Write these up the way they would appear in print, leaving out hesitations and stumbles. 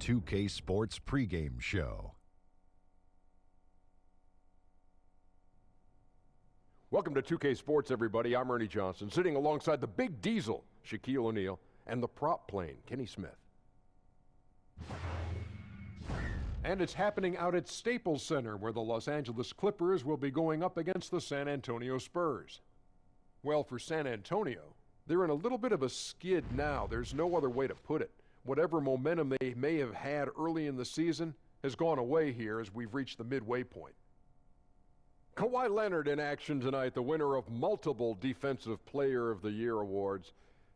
2K Sports Pregame Show. Welcome to 2K Sports, everybody. I'm Ernie Johnson, sitting alongside the Big Diesel, Shaquille O'Neal, and the prop plane, Kenny Smith. And it's happening out at Staples Center, where the Los Angeles Clippers will be going up against the San Antonio Spurs. Well, for San Antonio, they're in a little bit of a skid now. There's no other way to put it. Whatever momentum they may have had early in the season has gone away here as we've reached the midway point. Kawhi Leonard in action tonight, the winner of multiple Defensive Player of the Year awards.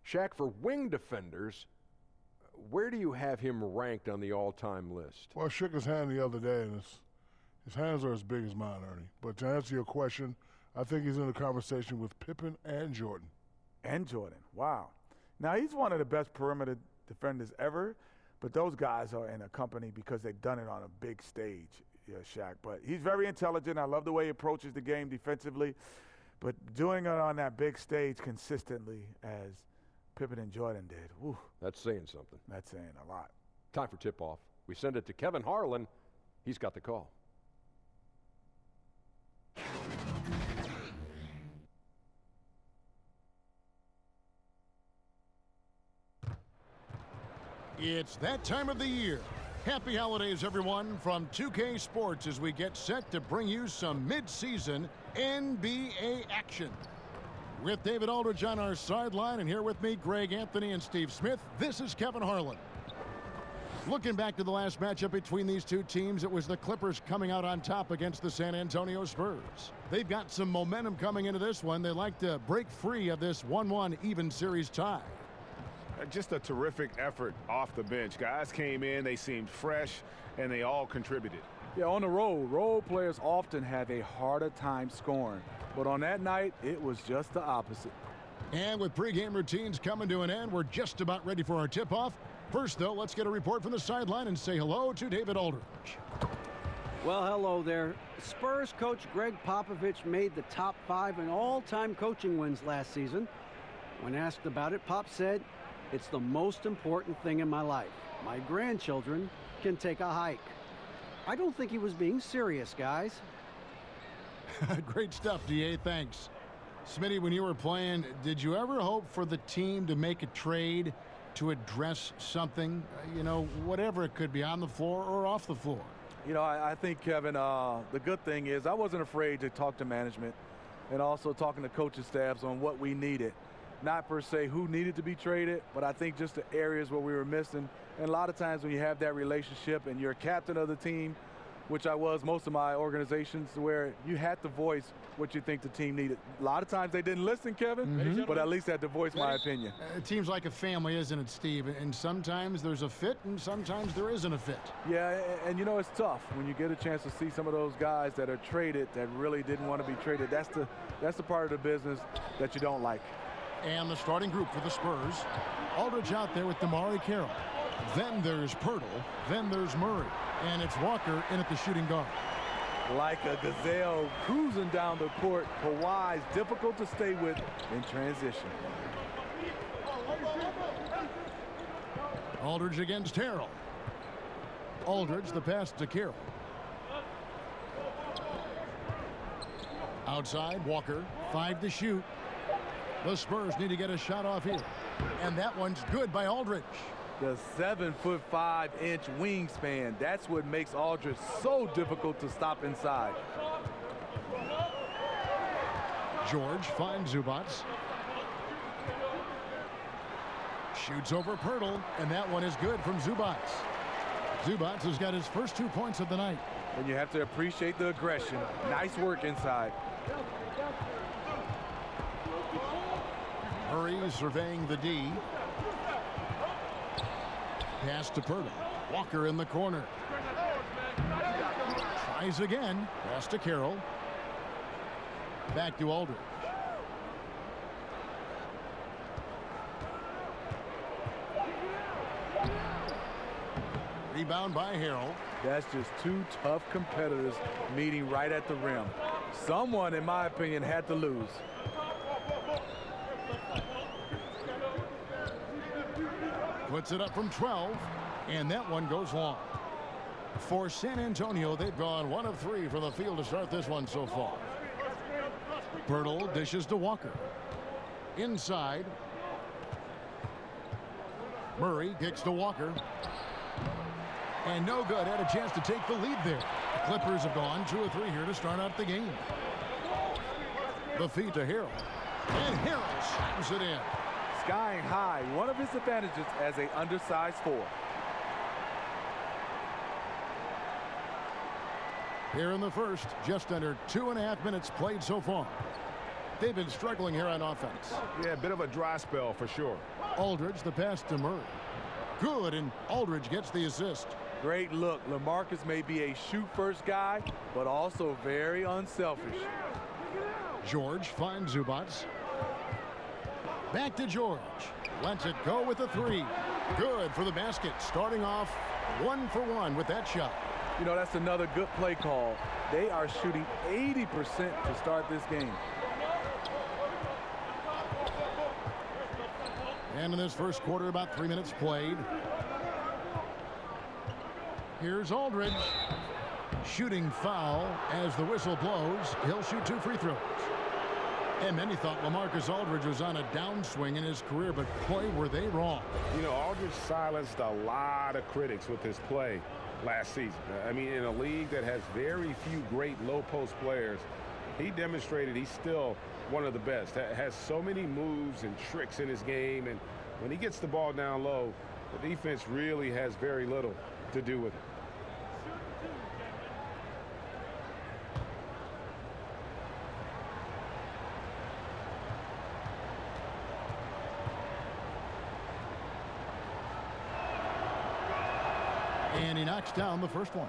Shaq, for wing defenders, where do you have him ranked on the all-time list? Well, I shook his hand the other day, and his hands are as big as mine, Ernie. But to answer your question, I think he's in the conversation with Pippen and Jordan. And Jordan, wow. Now, he's one of the best perimeter defenders ever, but those guys are in a company because they've done it on a big stage, Shaq. But he's very intelligent. I love the way he approaches the game defensively. But doing it on that big stage consistently as Pippen and Jordan did, whew. That's saying something. That's saying a lot. Time for tip-off. We send it to Kevin Harlan. He's got the call. It's that time of the year. Happy holidays, everyone, from 2K Sports as we get set to bring you some mid-season NBA action. With David Aldridge on our sideline, and here with me, Greg Anthony and Steve Smith, this is Kevin Harlan. Looking back to the last matchup between these two teams, it was the Clippers coming out on top against the San Antonio Spurs. They've got some momentum coming into this one. They like to break free of this 1-1 even series tie. Just a terrific effort off the bench. Guys came in, they seemed fresh, and they all contributed. Yeah, on the road, role players often have a harder time scoring. But on that night, it was just the opposite. And with pregame routines coming to an end, we're just about ready for our tip-off. First, though, let's get a report from the sideline and say hello to David Aldridge. Well, hello there. Spurs coach Greg Popovich made the top 5 in all-time coaching wins last season. When asked about it, Pop said, "It's the most important thing in my life. My grandchildren can take a hike." I don't think he was being serious, guys. Great stuff, DA. Thanks. Smitty, when you were playing, did you ever hope for the team to make a trade to address something, whatever it could be, on the floor or off the floor? I think, Kevin, the good thing is I wasn't afraid to talk to management and also talking to coaching staffs on what we needed. Not per se who needed to be traded, but I think just the areas where we were missing. And a lot of times when you have that relationship and you're a captain of the team, which I was most of my organizations, where you had to voice what you think the team needed. A lot of times they didn't listen, Kevin, but at least I had to voice my opinion. It seems like a family, isn't it, Steve? And sometimes there's a fit and sometimes there isn't a fit. Yeah, and it's tough when you get a chance to see some of those guys that are traded that really didn't want to be traded. That's the part of the business that you don't like. And the starting group for the Spurs. Aldridge out there with Damari Carroll. Then there's Pirtle. Then there's Murray. And it's Walker in at the shooting guard. Like a gazelle cruising down the court, Kawhi's difficult to stay with in transition. Aldridge against Harrell. Aldridge, the pass to Carroll. Outside, Walker, 5 to shoot. The Spurs need to get a shot off here. And that one's good by Aldridge. The 7'5" wingspan. That's what makes Aldridge so difficult to stop inside. George finds Zubac. Shoots over Pirtle, and that one is good from Zubac. Zubac has got his first 2 points of the night. And you have to appreciate the aggression. Nice work inside. Murray surveying the D. Pass to Pirtle. Walker in the corner. Tries again. Pass to Carroll. Back to Aldridge. Rebound by Harrell. That's just 2 tough competitors meeting right at the rim. Someone, in my opinion, had to lose. Puts it up from 12. And that one goes long. For San Antonio, they've gone 1 of 3 from the field to start this one so far. Bertle dishes to Walker. Inside. Murray kicks to Walker. And no good. Had a chance to take the lead there. The Clippers have gone 2 of 3 here to start out the game. The feed to Harrell. And Harrell slams it in. Skying high, one of his advantages as an undersized 4. Here in the first, just under 2.5 minutes played so far. They've been struggling here on offense. Yeah, a bit of a dry spell for sure. Aldridge, the pass to Murray. Good, and Aldridge gets the assist. Great look. LaMarcus may be a shoot-first guy, but also very unselfish. George finds Zubats. Back to George. Lets it go with a 3. Good for the basket. Starting off 1 for 1 with that shot. You know, that's another good play call. They are shooting 80% to start this game. And in this first quarter, about 3 minutes played. Here's Aldridge. Shooting foul as the whistle blows. He'll shoot 2 free throws. And many thought LaMarcus Aldridge was on a downswing in his career, but boy, were they wrong. You know, Aldridge silenced a lot of critics with his play last season. I mean, in a league that has very few great low-post players, he demonstrated he's still one of the best. Has so many moves and tricks in his game, and when he gets the ball down low, the defense really has very little to do with it. And he knocks down the first one.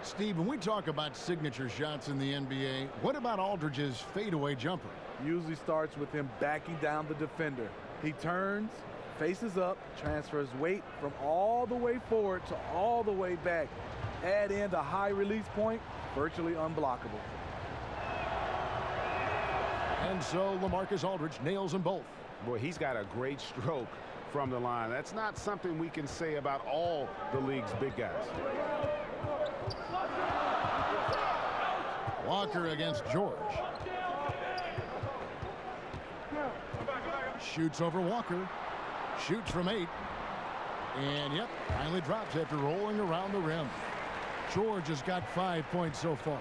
Steve, when we talk about signature shots in the NBA, what about Aldridge's fadeaway jumper? Usually starts with him backing down the defender. He turns, faces up, transfers weight from all the way forward to all the way back. Add in the high release point, virtually unblockable. And so LaMarcus Aldridge nails them both. Boy, he's got a great stroke from the line. That's not something we can say about all the league's big guys. Walker against George. Shoots over Walker. Shoots from 8. And yep, finally drops after rolling around the rim. George has got 5 points so far.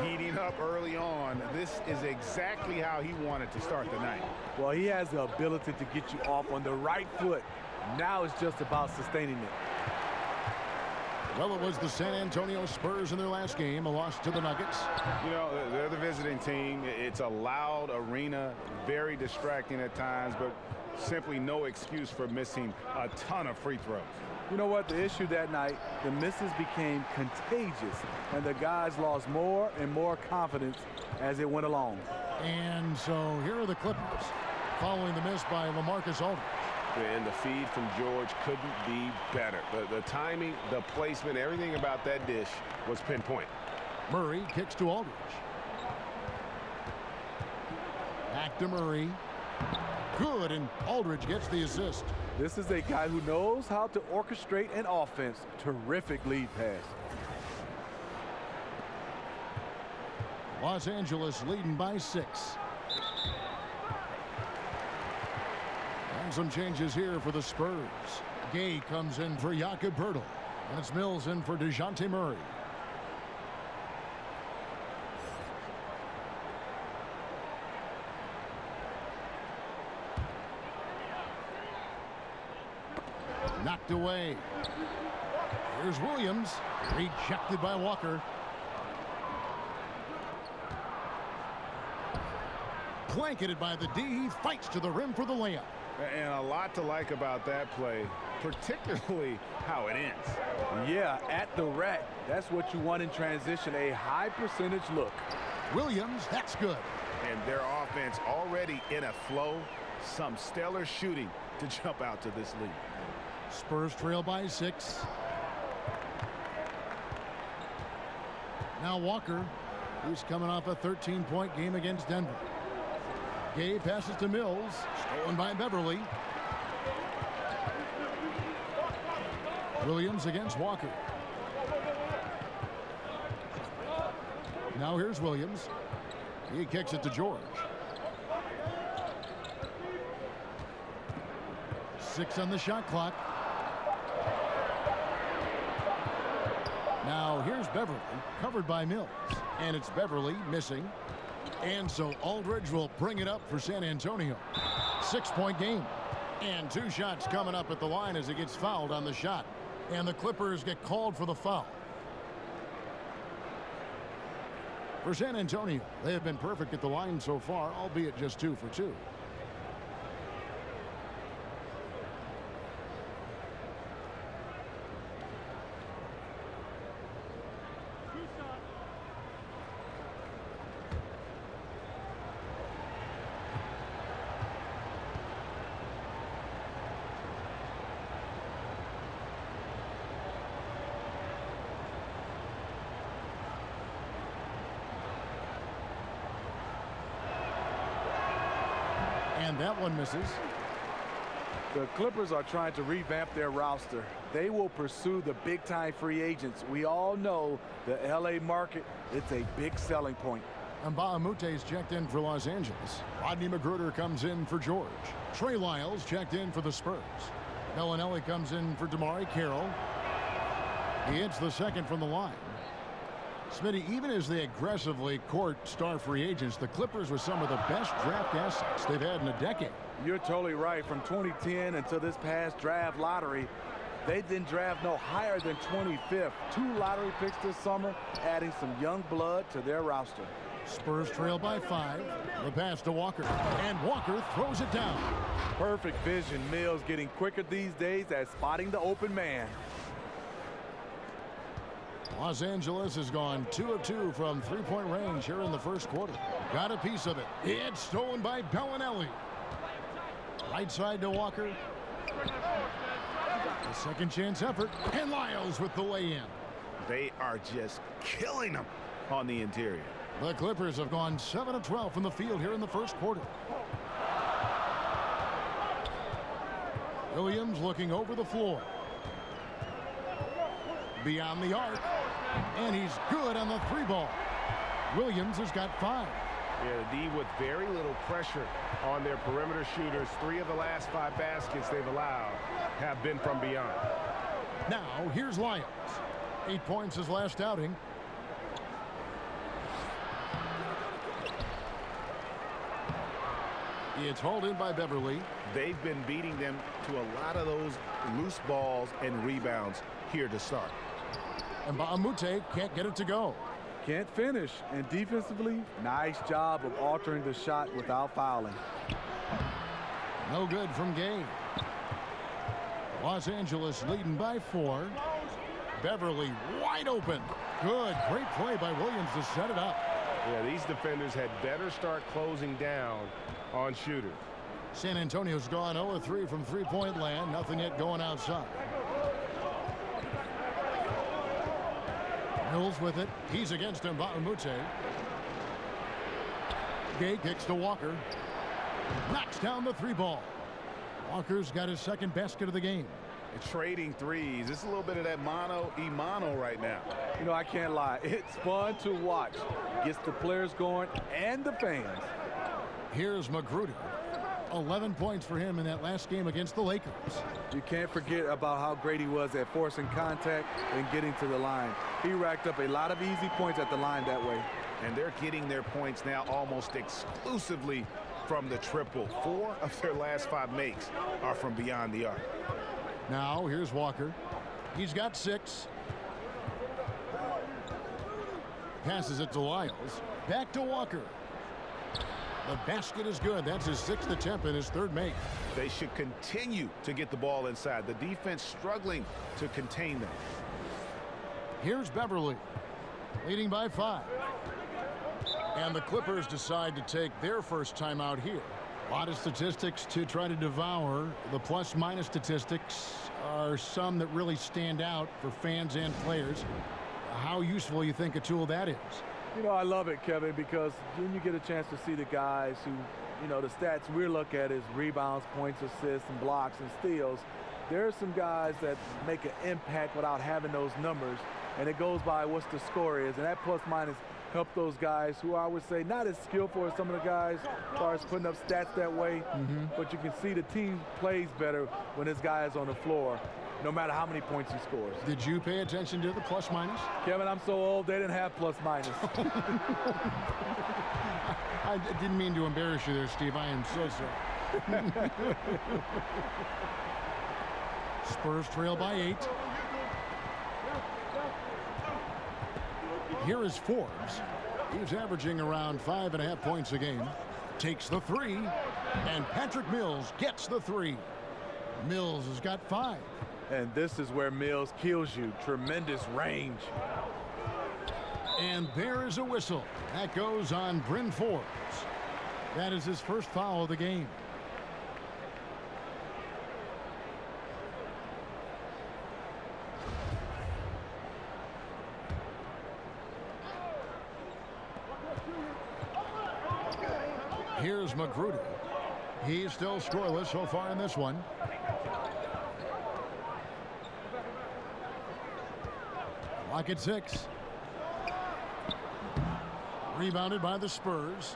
Heating up early on. This is exactly how he wanted to start the night. Well, he has the ability to get you off on the right foot. Now it's just about sustaining it. Well, it was the San Antonio Spurs in their last game, a loss to the Nuggets. You know, they're the visiting team. It's a loud arena, very distracting at times, but simply no excuse for missing a ton of free throws. You know what? The issue that night, the misses became contagious, and the guys lost more and more confidence as it went along. And so here are the Clippers, following the miss by LaMarcus Aldridge. And the feed from George couldn't be better. The timing, the placement, everything about that dish was pinpoint. Murray kicks to Aldridge. Back to Murray. Good, and Aldridge gets the assist. This is a guy who knows how to orchestrate an offense. Terrific lead pass. Los Angeles leading by 6. And some changes here for the Spurs. Gay comes in for Jakob Bertel. And it's Mills in for DeJounte Murray. Knocked away. Here's Williams. Rejected by Walker. Blanketed by the D. He fights to the rim for the layup. And a lot to like about that play, particularly how it ends. Yeah, at the rack. That's what you want in transition, a high percentage look. Williams, that's good. And their offense already in a flow. Some stellar shooting to jump out to this lead. Spurs trail by 6. Now Walker, who's coming off a 13-point game against Denver. Gay passes to Mills, stolen by Beverly. Williams against Walker. Now here's Williams. He kicks it to George. 6 on the shot clock. Now here's Beverly, covered by Mills. And it's Beverly missing. And so Aldridge will bring it up for San Antonio. 6-point game. And 2 shots coming up at the line as he gets fouled on the shot. And the Clippers get called for the foul. For San Antonio, they have been perfect at the line so far, albeit just 2 for 2. And that one misses. The Clippers are trying to revamp their roster. They will pursue the big-time free agents. We all know the L.A. market, it's a big selling point. And Mbaamute's checked in for Los Angeles. Rodney McGruder comes in for George. Trey Lyles checked in for the Spurs. Bellinelli comes in for DeMarre Carroll. He hits the second from the line. Smitty, even as they aggressively court star free agents, the Clippers were some of the best draft assets they've had in a decade. You're totally right. From 2010 until this past draft lottery, they didn't draft no higher than 25th. 2 lottery picks this summer, adding some young blood to their roster. Spurs trail by 5. The pass to Walker. And Walker throws it down. Perfect vision. Mills getting quicker these days at spotting the open man. Los Angeles has gone 2 of 2 from 3-point range here in the first quarter. Got a piece of it. It's stolen by Bellinelli. Right side to Walker. A second chance effort. And Lyles with the lay-in. They are just killing them on the interior. The Clippers have gone 7 of 12 from the field here in the first quarter. Williams looking over the floor. Beyond the arc. And he's good on the 3-ball. Williams has got 5. Yeah, the D with very little pressure on their perimeter shooters. 3 of the last 5 baskets they've allowed have been from beyond. Now, here's Lyles. 8 points his last outing. It's hauled in by Beverly. They've been beating them to a lot of those loose balls and rebounds here to start. And Mbamute can't get it to go. Can't finish. And defensively, nice job of altering the shot without fouling. No good from Gay. Los Angeles leading by 4. Beverly wide open. Good. Great play by Williams to set it up. Yeah, these defenders had better start closing down on shooters. San Antonio's gone 0-3 from 3-point land. Nothing yet going outside. Mills with it. He's against Mbamute. Gay kicks to Walker. Knocks down the 3-ball. Walker's got his second basket of the game. Trading threes. It's a little bit of that mano right now. You know, I can't lie. It's fun to watch. Gets the players going and the fans. Here's McGruder. 11 points for him in that last game against the Lakers. You can't forget about how great he was at forcing contact and getting to the line. He racked up a lot of easy points at the line that way. And they're getting their points now almost exclusively from the triple. 4 of their last 5 makes are from beyond the arc. Now here's Walker. He's got 6. Passes it to Lyles. Back to Walker. The basket is good. That's his 6th attempt and his 3rd make. They should continue to get the ball inside. The defense struggling to contain them. Here's Beverly, leading by 5. And the Clippers decide to take their first timeout here. A lot of statistics to try to devour. The plus-minus statistics are some that really stand out for fans and players. How useful you think a tool that is? You know, I love it, Kevin, because when you get a chance to see the guys who, you know, the stats we look at is rebounds, points, assists, and blocks and steals. There are some guys that make an impact without having those numbers, and it goes by what the score is, and that plus-minus help those guys who I would say not as skillful as some of the guys as far as putting up stats that way, but you can see the team plays better when this guy is on the floor, no matter how many points he scores. Did you pay attention to the plus-minus? Kevin, I'm so old, they didn't have plus-minus. I didn't mean to embarrass you there, Steve. I am so sorry. Spurs trail by 8. Here is Forbes. He's averaging around 5.5 points a game. Takes the 3, and Patrick Mills gets the 3. Mills has got 5. And this is where Mills kills you. Tremendous range. And there is a whistle. That goes on Bryn Forbes. That is his first foul of the game. Here's Magruder. He's still scoreless so far in this one. Lock at 6. Rebounded by the Spurs.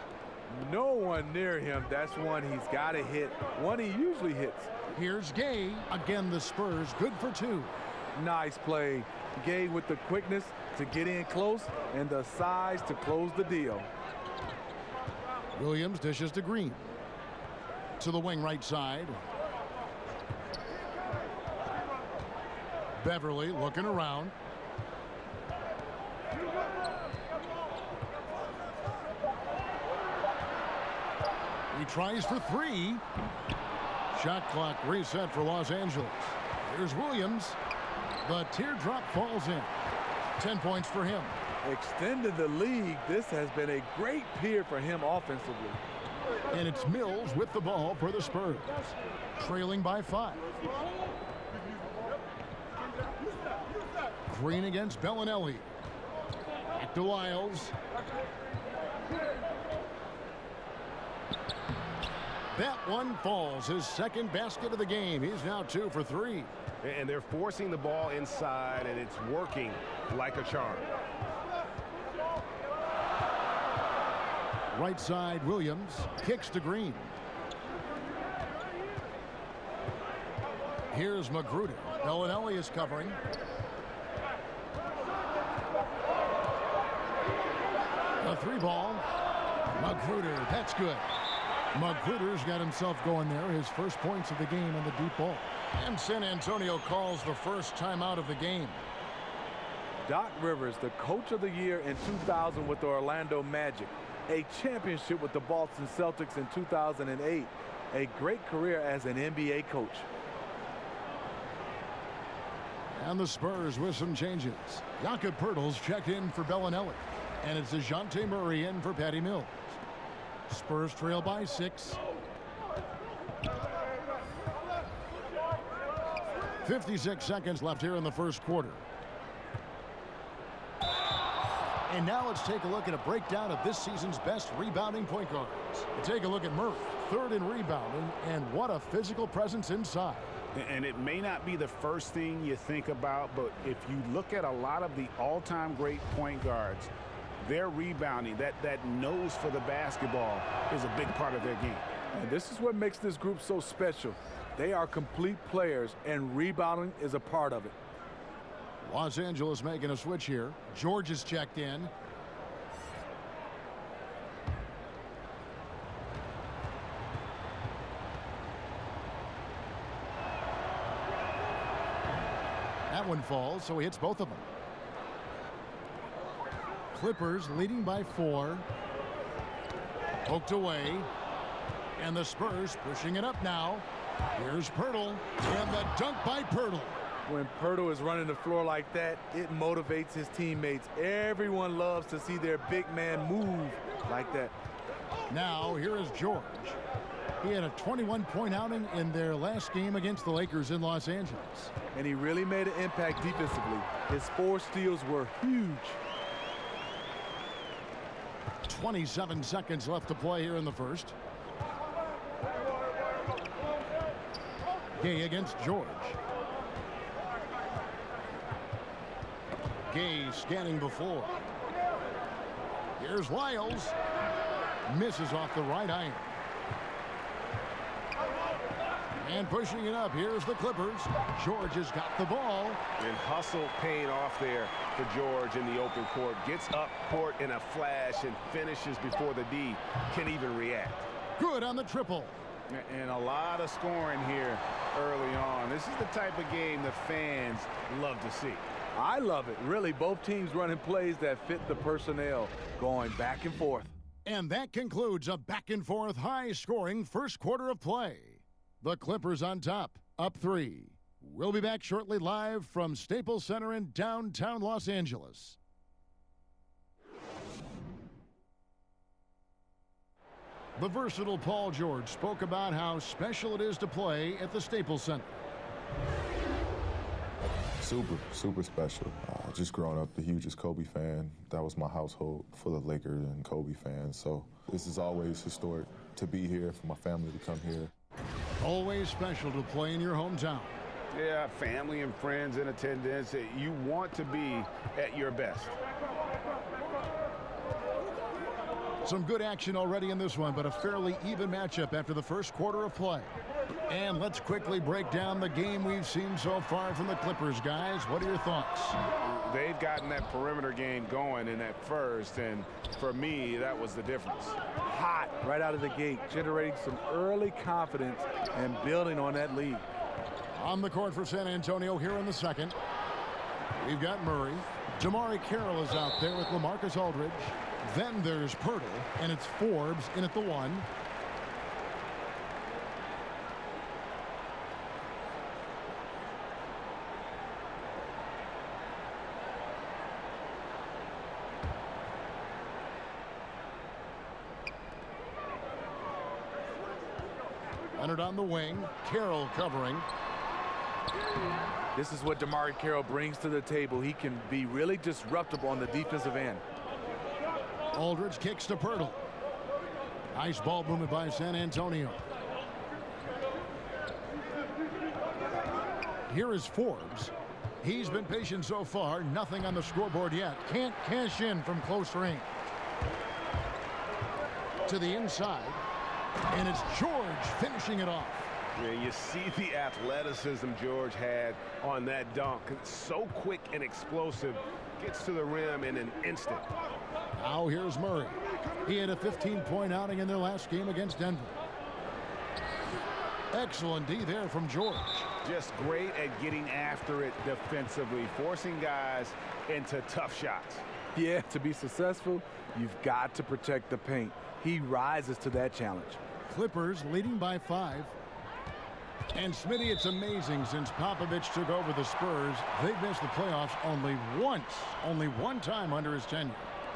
No one near him. That's one he's got to hit. One he usually hits. Here's Gay. Again, the Spurs good for 2. Nice play. Gay with the quickness to get in close and the size to close the deal. Williams dishes to Green. To the wing right side. Beverly looking around. He tries for 3. Shot clock reset for Los Angeles. Here's Williams. The teardrop falls in. 10 points for him. Extended the lead. This has been a great period for him offensively. And it's Mills with the ball for the Spurs. Trailing by 5. Green against Bellinelli. Back to Lyles. That one falls. His second basket of the game. He's now 2 for 3. And they're forcing the ball inside, and it's working like a charm. Right side, Williams kicks to Green. Here's Magruder. Bellinelli is covering. A 3-ball. Magruder, that's good. Magruder's got himself going there. His first points of the game on the deep ball. And San Antonio calls the first timeout of the game. Doc Rivers, the coach of the year in 2000 with the Orlando Magic. A championship with the Boston Celtics in 2008. A great career as an NBA coach. And the Spurs with some changes. Jakob Poeltl's checked in for Bellinelli. And it's DeJounte Murray in for Patty Mills. Spurs trail by 6. 56 seconds left here in the first quarter. And now let's take a look at a breakdown of this season's best rebounding point guards. Take a look at Murray, 3rd in rebounding, and what a physical presence inside. And it may not be the first thing you think about, but if you look at a lot of the all-time great point guards, their rebounding, that nose for the basketball is a big part of their game. And this is what makes this group so special. They are complete players, and rebounding is a part of it. Los Angeles making a switch here. George is checked in. That one falls, so he hits both of them. Clippers leading by 4. Poked away. And the Spurs pushing it up now. Here's Poeltl. And the dunk by Poeltl. When Poeltl is running the floor like that, it motivates his teammates. Everyone loves to see their big man move like that. Now, here is George. He had a 21-point outing in their last game against the Lakers in Los Angeles. And he really made an impact defensively. His 4 steals were huge. 27 seconds left to play here in the first. Gay against George. Gay scanning before. Here's Lyles. Misses off the right iron. And pushing it up, here's the Clippers. George has got the ball. And hustle paying off there for George in the open court. Gets up court in a flash and finishes before the D can even react. Good on the triple. And a lot of scoring here early on. This is the type of game the fans love to see. I love it. Really, both teams running plays that fit the personnel, going back and forth. And that concludes a back-and-forth, high-scoring first quarter of play. The Clippers on top, up 3. We'll be back shortly live from Staples Center in downtown Los Angeles. The versatile Paul George spoke about how special it is to play at the Staples Center. Super special. Just growing up the hugest Kobe fan. That was my household full of Lakers and Kobe fans. So this is always historic to be here, for my family to come here. Always special to play in your hometown. Yeah, family and friends in attendance. You want to be at your best. Some good action already in this one, but a fairly even matchup after the first quarter of play. And let's quickly break down the game we've seen so far from the Clippers, guys. What are your thoughts? They've gotten that perimeter game going in that first, and for me, that was the difference. Hot right out of the gate, generating some early confidence and building on that lead. On the court for San Antonio here in the second. We've got Murray. Jamari Carroll is out there with LaMarcus Aldridge. Then there's Pirtle, and it's Forbes in at the 1. Leonard on the wing. Carroll covering. This is what Jamari Carroll brings to the table. He can be really disruptive on the defensive end. Aldridge kicks to Pirtle. Nice ball movement by San Antonio. Here is Forbes. He's been patient so far. Nothing on the scoreboard yet. Can't cash in from close range. To the inside. And it's George finishing it off. Yeah, you see the athleticism George had on that dunk. It's so quick and explosive. Gets to the rim in an instant. Now here's Murray. He had a 15-point outing in their last game against Denver. Excellent D there from George. Just great at getting after it defensively, forcing guys into tough shots. Yeah, to be successful, you've got to protect the paint. He rises to that challenge. Clippers leading by 5. And Smitty, it's amazing since Popovich took over the Spurs, they've missed the playoffs only one time under his tenure.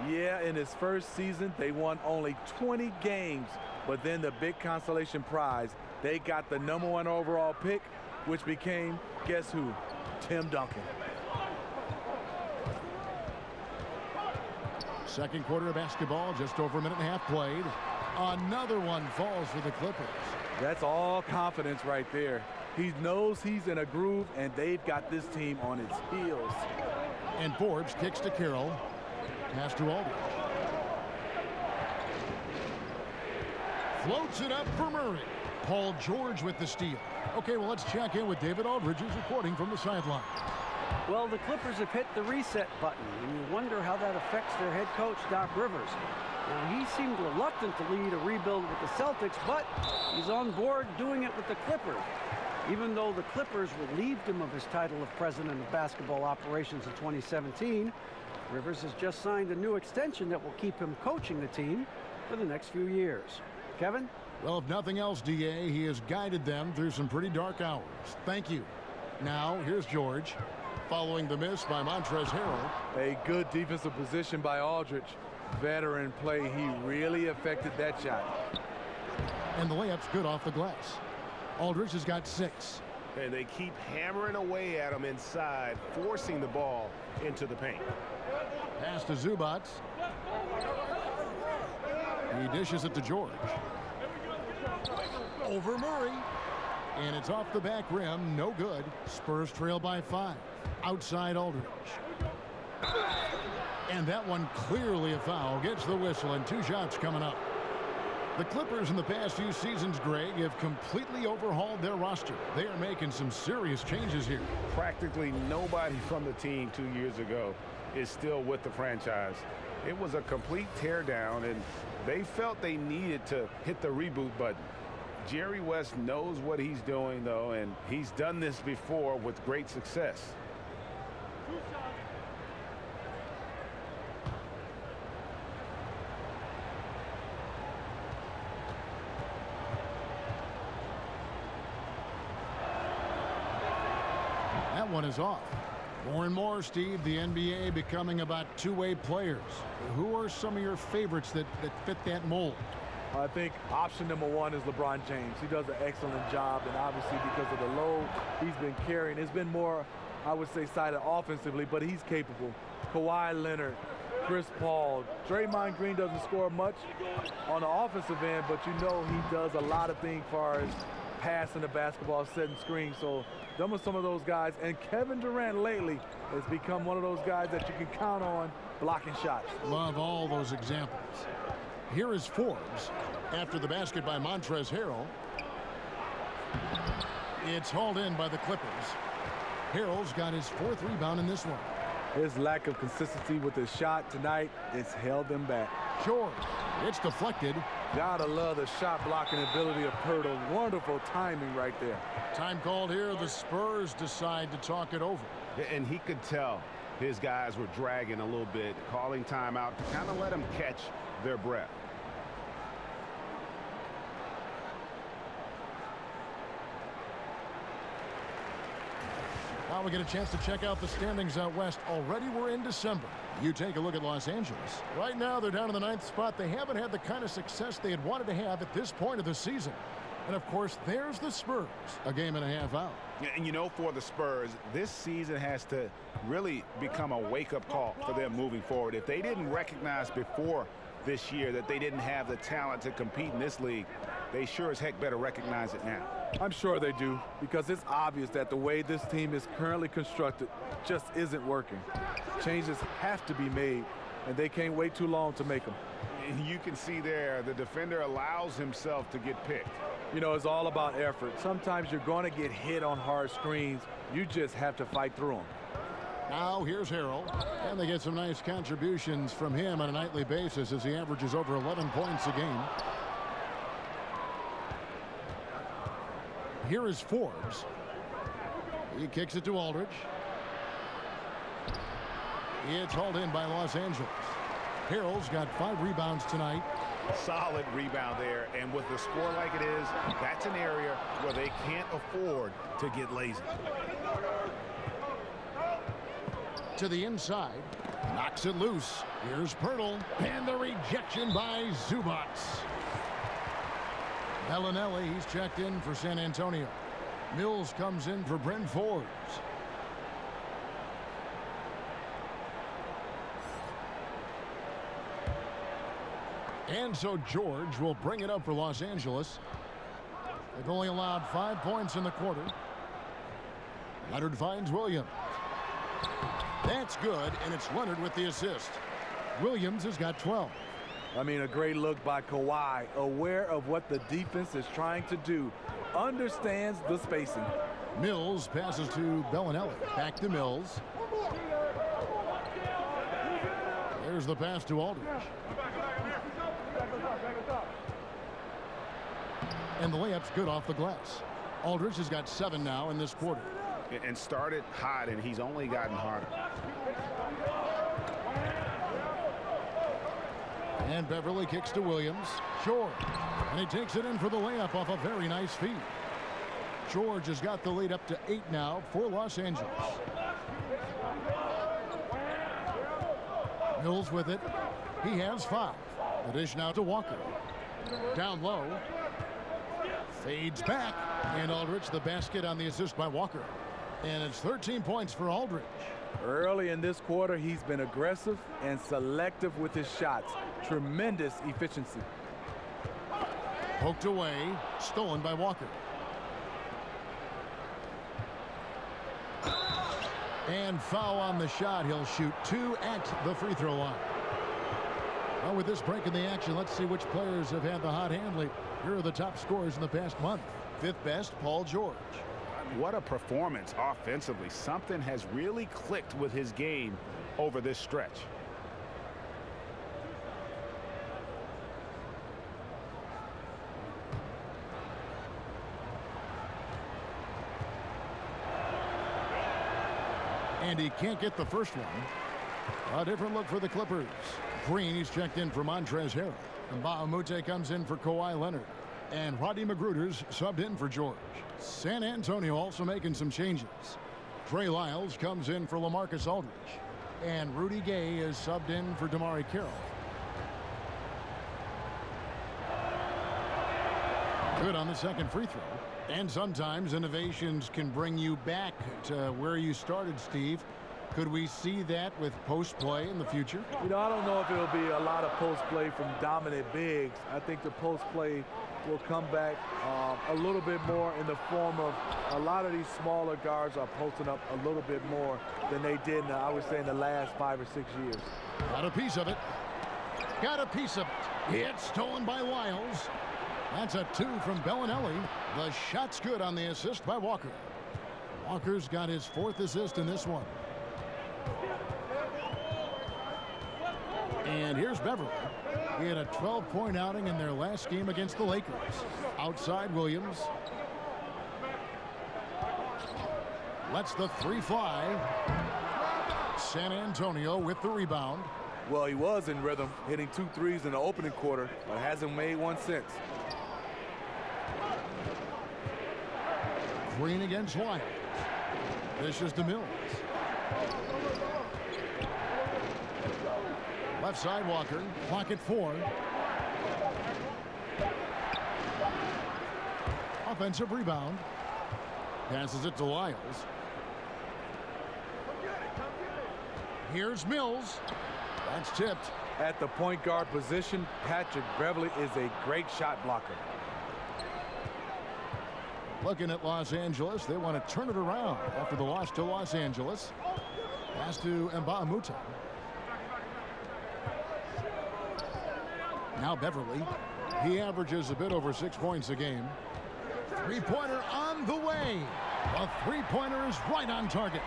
Yeah, in his first season, they won only 20 games. But then the big consolation prize, they got the #1 overall pick, which became, guess who? Tim Duncan. Second quarter of basketball, just over a minute and a half played. Another one falls for the Clippers. That's all confidence right there. He knows he's in a groove, and they've got this team on its heels. And Forbes kicks to Carroll. Pass to Aldridge. Floats it up for Murray. Paul George with the steal. Okay, well, let's check in with David Aldridge, who's reporting from the sideline. Well, the Clippers have hit the reset button, and you wonder how that affects their head coach, Doc Rivers. Now, he seemed reluctant to lead a rebuild with the Celtics, but he's on board doing it with the Clippers. Even though the Clippers relieved him of his title of president of basketball operations in 2017, Rivers has just signed a new extension that will keep him coaching the team for the next few years. Kevin? Well, if nothing else, DA, he has guided them through some pretty dark hours. Thank you. Now, here's George. Following the miss by Montrezl Harrell. A good defensive position by Aldridge. Veteran play. He really affected that shot. And the layup's good off the glass. Aldridge has got 6. And they keep hammering away at him inside, forcing the ball into the paint. Pass to Zubac. He dishes it to George. Over Murray. And it's off the back rim. No good. Spurs trail by 5. Outside Aldridge. And that one clearly a foul. Gets the whistle, and 2 shots coming up. The Clippers in the past few seasons, Greg, have completely overhauled their roster. They are making some serious changes here. Practically nobody from the team 2 years ago is still with the franchise. It was a complete teardown, and they felt they needed to hit the reboot button. Jerry West knows what he's doing, though, and he's done this before with great success. That one is off. More and more, Steve, the NBA becoming about two-way players. Who are some of your favorites that fit that mold? I think option number 1 is LeBron James. He does an excellent job, and obviously because of the load he's been carrying, it's been more, I would say, sided offensively, but he's capable. Kawhi Leonard, Chris Paul. Draymond Green doesn't score much on the offensive end, but you know he does a lot of things as far as passing the basketball, setting screens. So them are some of those guys. And Kevin Durant lately has become one of those guys that you can count on blocking shots. Love all those examples. Here is Forbes after the basket by Montrezl Harrell. It's hauled in by the Clippers. Harrell's got his 4th rebound in this one. His lack of consistency with his shot tonight has held them back. George, it's deflected. Gotta love the shot blocking ability of Pirtle. Wonderful timing right there. Time called here. The Spurs decide to talk it over. And he could tell his guys were dragging a little bit, calling timeout to kind of let them catch their breath. Now we get a chance to check out the standings out west. Already we're in December. You take a look at Los Angeles. Right now they're down in the 9th spot. They haven't had the kind of success they had wanted to have at this point of the season. And of course, there's the Spurs, a game and a half out. And you know, for the Spurs, this season has to really become a wake-up call for them moving forward. If they didn't recognize before this year that they didn't have the talent to compete in this league, they sure as heck better recognize it now. I'm sure they do, because it's obvious that the way this team is currently constructed just isn't working. Changes have to be made, and they can't wait too long to make them. You can see there the defender allows himself to get picked. You know, it's all about effort. Sometimes you're going to get hit on hard screens. You just have to fight through them. Now here's Harrell, and they get some nice contributions from him on a nightly basis as he averages over 11 points a game. Here is Forbes. He kicks it to Aldridge. It's hauled in by Los Angeles. Harrell's got 5 rebounds tonight. Solid rebound there, and with the score like it is, that's an area where they can't afford to get lazy. To the inside, knocks it loose. Here's Pirtle, and the rejection by Zubac. Bellinelli, he's checked in for San Antonio. Mills comes in for Bryn Forbes. And so George will bring it up for Los Angeles. They've only allowed 5 points in the quarter. Leonard finds Williams. That's good, and it's Leonard with the assist. Williams has got 12. I mean, a great look by Kawhi, aware of what the defense is trying to do, understands the spacing. Mills passes to Bellinelli. Back to Mills. There's the pass to Aldridge. And the layup's good off the glass. Aldridge has got 7 now in this quarter. And started hot, and he's only gotten harder. And Beverly kicks to Williams. George. And he takes it in for the layup off a very nice feed. George has got the lead up to 8 now for Los Angeles. Mills with it. He has 5. The dish now to Walker. Down low. Fades back. And Aldridge the basket on the assist by Walker. And it's 13 points for Aldridge. Early in this quarter, he's been aggressive and selective with his shots. Tremendous efficiency. Poked away. Stolen by Walker. And foul on the shot. He'll shoot 2 at the free throw line. Well, with this break in the action, let's see which players have had the hot hand lately. Here are the top scorers in the past month. 5th best, Paul George. What a performance offensively. Something has really clicked with his game over this stretch. And he can't get the first one. A different look for the Clippers. Green, he's checked in for Montrezl Harrell. And Bahamute comes in for Kawhi Leonard. And Rodney McGruder's subbed in for George. San Antonio also making some changes. Trey Lyles comes in for LaMarcus Aldridge. And Rudy Gay is subbed in for Damari Carroll. Good on the second free throw. And sometimes innovations can bring you back to where you started, Steve. Could we see that with post play in the future? You know, I don't know if it'll be a lot of post play from dominant bigs. I think the post play will come back a little bit more in the form of a lot of these smaller guards are posting up a little bit more than they did, I would say, in the last 5 or 6 years. Got a piece of it. Got a piece of it. It's stolen by Lyles. That's a 2 from Bellinelli. The shot's good on the assist by Walker. Walker's got his 4th assist in this one. And here's Beverly. He had a 12-point outing in their last game against the Lakers. Outside Williams. Lets the 3 fly. San Antonio with the rebound. Well, he was in rhythm, hitting 2 threes in the opening quarter, but hasn't made one since. Green against Wyatt. This is to Mills. Left side Walker. Clock at 4. Offensive rebound. Passes it to Lyles. Here's Mills. That's tipped. At the point guard position, Patrick Beverly is a great shot blocker. Looking at Los Angeles, they want to turn it around after the loss to Los Angeles. Pass to Mbamute. Now Beverly. He averages a bit over 6 points a game. Three-pointer on the way. The three-pointer is right on target.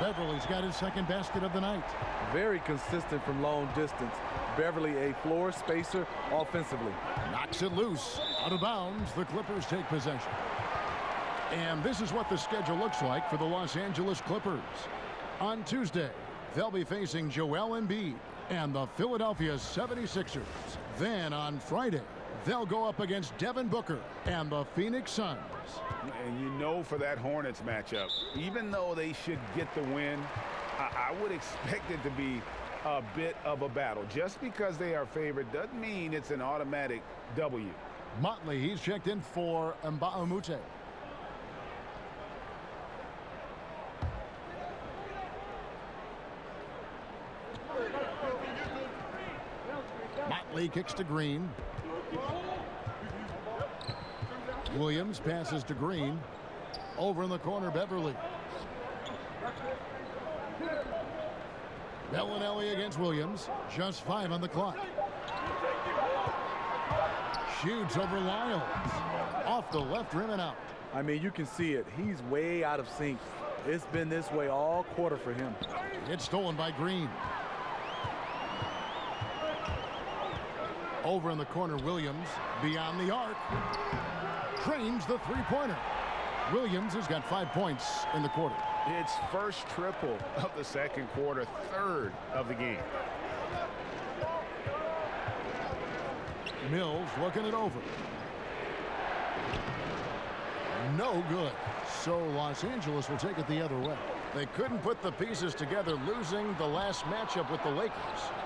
Beverly's got his 2nd basket of the night. Very consistent from long distance. Beverly a floor spacer offensively. Knocks it loose. Out of bounds. The Clippers take possession. And this is what the schedule looks like for the Los Angeles Clippers. On Tuesday, they'll be facing Joel Embiid and the Philadelphia 76ers. Then on Friday, they'll go up against Devin Booker and the Phoenix Suns. And you know, for that Hornets matchup, even though they should get the win, I would expect it to be a bit of a battle. Just because they are favored doesn't mean it's an automatic W. Motley, he's checked in for Mbamute. Motley kicks to Green. Williams passes to Green. Over in the corner, Beverly. Bellinelli against Williams. Just 5 on the clock. Shoots over Lyles. Off the left rim and out. I mean, you can see it. He's way out of sync. It's been this way all quarter for him. It's stolen by Green. Over in the corner, Williams. Beyond the arc. Trains the three-pointer. Williams has got 5 points in the quarter. It's first triple of the second quarter, 3rd of the game. Mills looking it over. No good. So Los Angeles will take it the other way. They couldn't put the pieces together, losing the last matchup with the Lakers.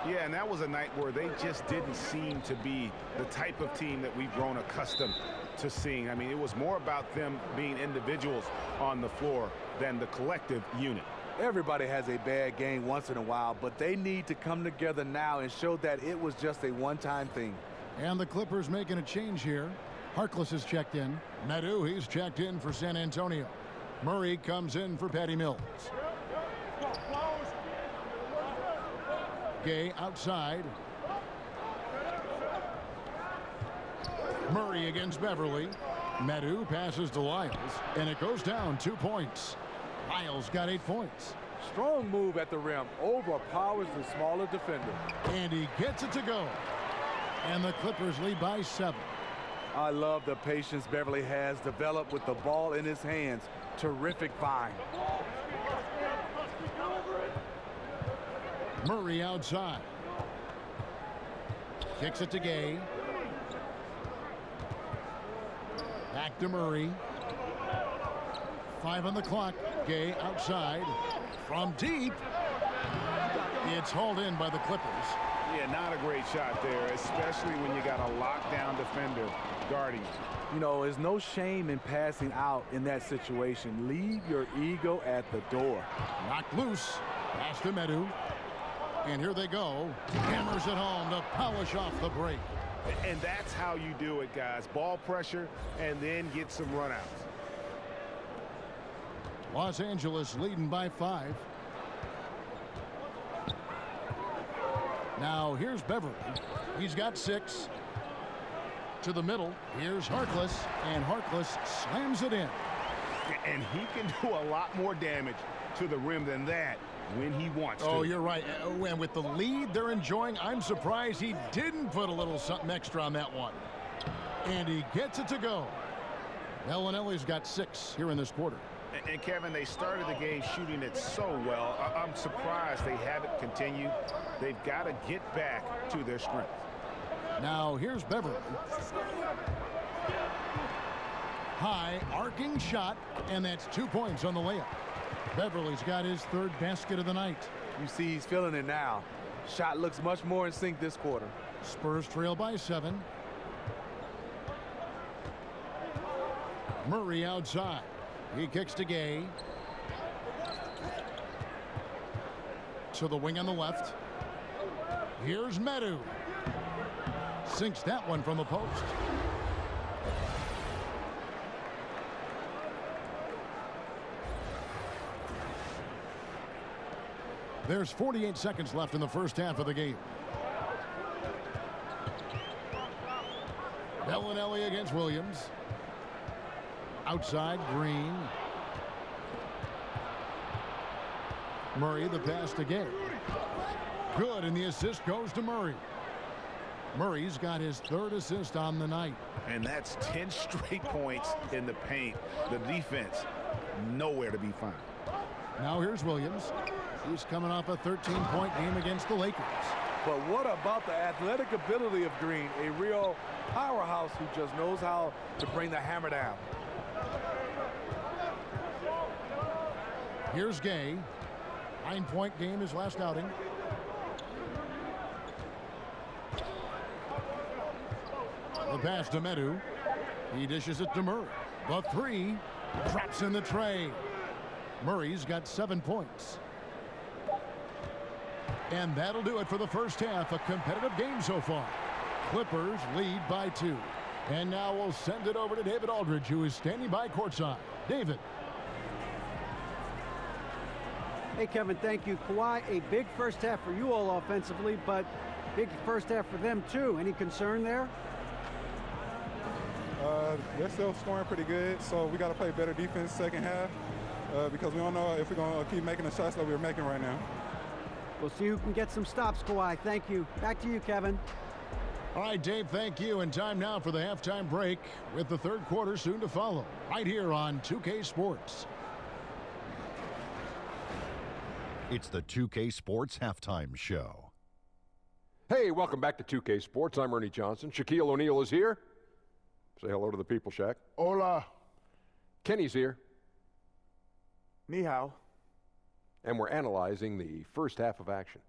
Yeah, and that was a night where they just didn't seem to be the type of team that we've grown accustomed to seeing. I mean, it was more about them being individuals on the floor than the collective unit. Everybody has a bad game once in a while, but they need to come together now and show that it was just a one-time thing. And the Clippers making a change here. Harkless is checked in. Nadu, he's checked in for San Antonio. Murray comes in for Patty Mills. Gay outside. Murray against Beverly. Medu passes to Lyles, and it goes down 2 points. Lyles got 8 points. Strong move at the rim. Overpowers the smaller defender. And he gets it to go. And the Clippers lead by 7. I love the patience Beverly has developed with the ball in his hands. Terrific find. Murray outside. Kicks it to Gay. Back to Murray. 5 on the clock. Gay outside. From deep. It's hauled in by the Clippers. Yeah, not a great shot there, especially when you got a lockdown defender guarding. You know, there's no shame in passing out in that situation. Leave your ego at the door. Knocked loose. Pass to Medu. And here they go. Hammers it home to polish off the break. And that's how you do it, guys. Ball pressure and then get some runouts. Los Angeles leading by 5. Now here's Beverly. He's got 6. To the middle. Here's Harkless. And Harkless slams it in. And he can do a lot more damage to the rim than that when he wants to. Oh, you're right. And with the lead they're enjoying, I'm surprised he didn't put a little something extra on that one. And he gets it to go. Bellinelli's got 6 here in this quarter. And Kevin, they started the game shooting it so well. I'm surprised they haven't continued. They've got to get back to their strength. Now here's Beverly. High arcing shot, and that's 2 points on the layup. Beverly's got his 3rd basket of the night. You see he's feeling it now. Shot looks much more in sync this quarter. Spurs trail by 7. Murray outside. He kicks to Gay. To the wing on the left. Here's Medu. Sinks that one from the post. There's 48 seconds left in the first half of the game. Bellinelli against Williams. Outside, Green. Murray, the pass to Gay. Good, and the assist goes to Murray. Murray's got his 3rd assist on the night. And that's 10 straight points in the paint. The defense, nowhere to be found. Now here's Williams. He's coming off a 13-point game against the Lakers. But what about the athletic ability of Green? A real powerhouse who just knows how to bring the hammer down. Here's Gay. 9-point game his last outing. The pass to Medu. He dishes it to Murray. The 3 drops in the tray. Murray's got 7 points. And that'll do it for the first half. A competitive game so far. Clippers lead by 2. And now we'll send it over to David Aldridge, who is standing by courtside. David. Hey, Kevin, thank you. Kawhi, a big first half for you all offensively, but big first half for them, too. Any concern there? They're still scoring pretty good, so we got to play better defense second half because we don't know if we're going to keep making the shots that we're making right now. We'll see who can get some stops, Kawhi. Thank you. Back to you, Kevin. All right, Dave, thank you. And time now for the halftime break with the 3rd quarter soon to follow right here on 2K Sports. It's the 2K Sports Halftime Show. Hey, welcome back to 2K Sports. I'm Ernie Johnson. Shaquille O'Neal is here. Say hello to the people, Shaq. Hola. Kenny's here. Ni hao. And we're analyzing the first half of action.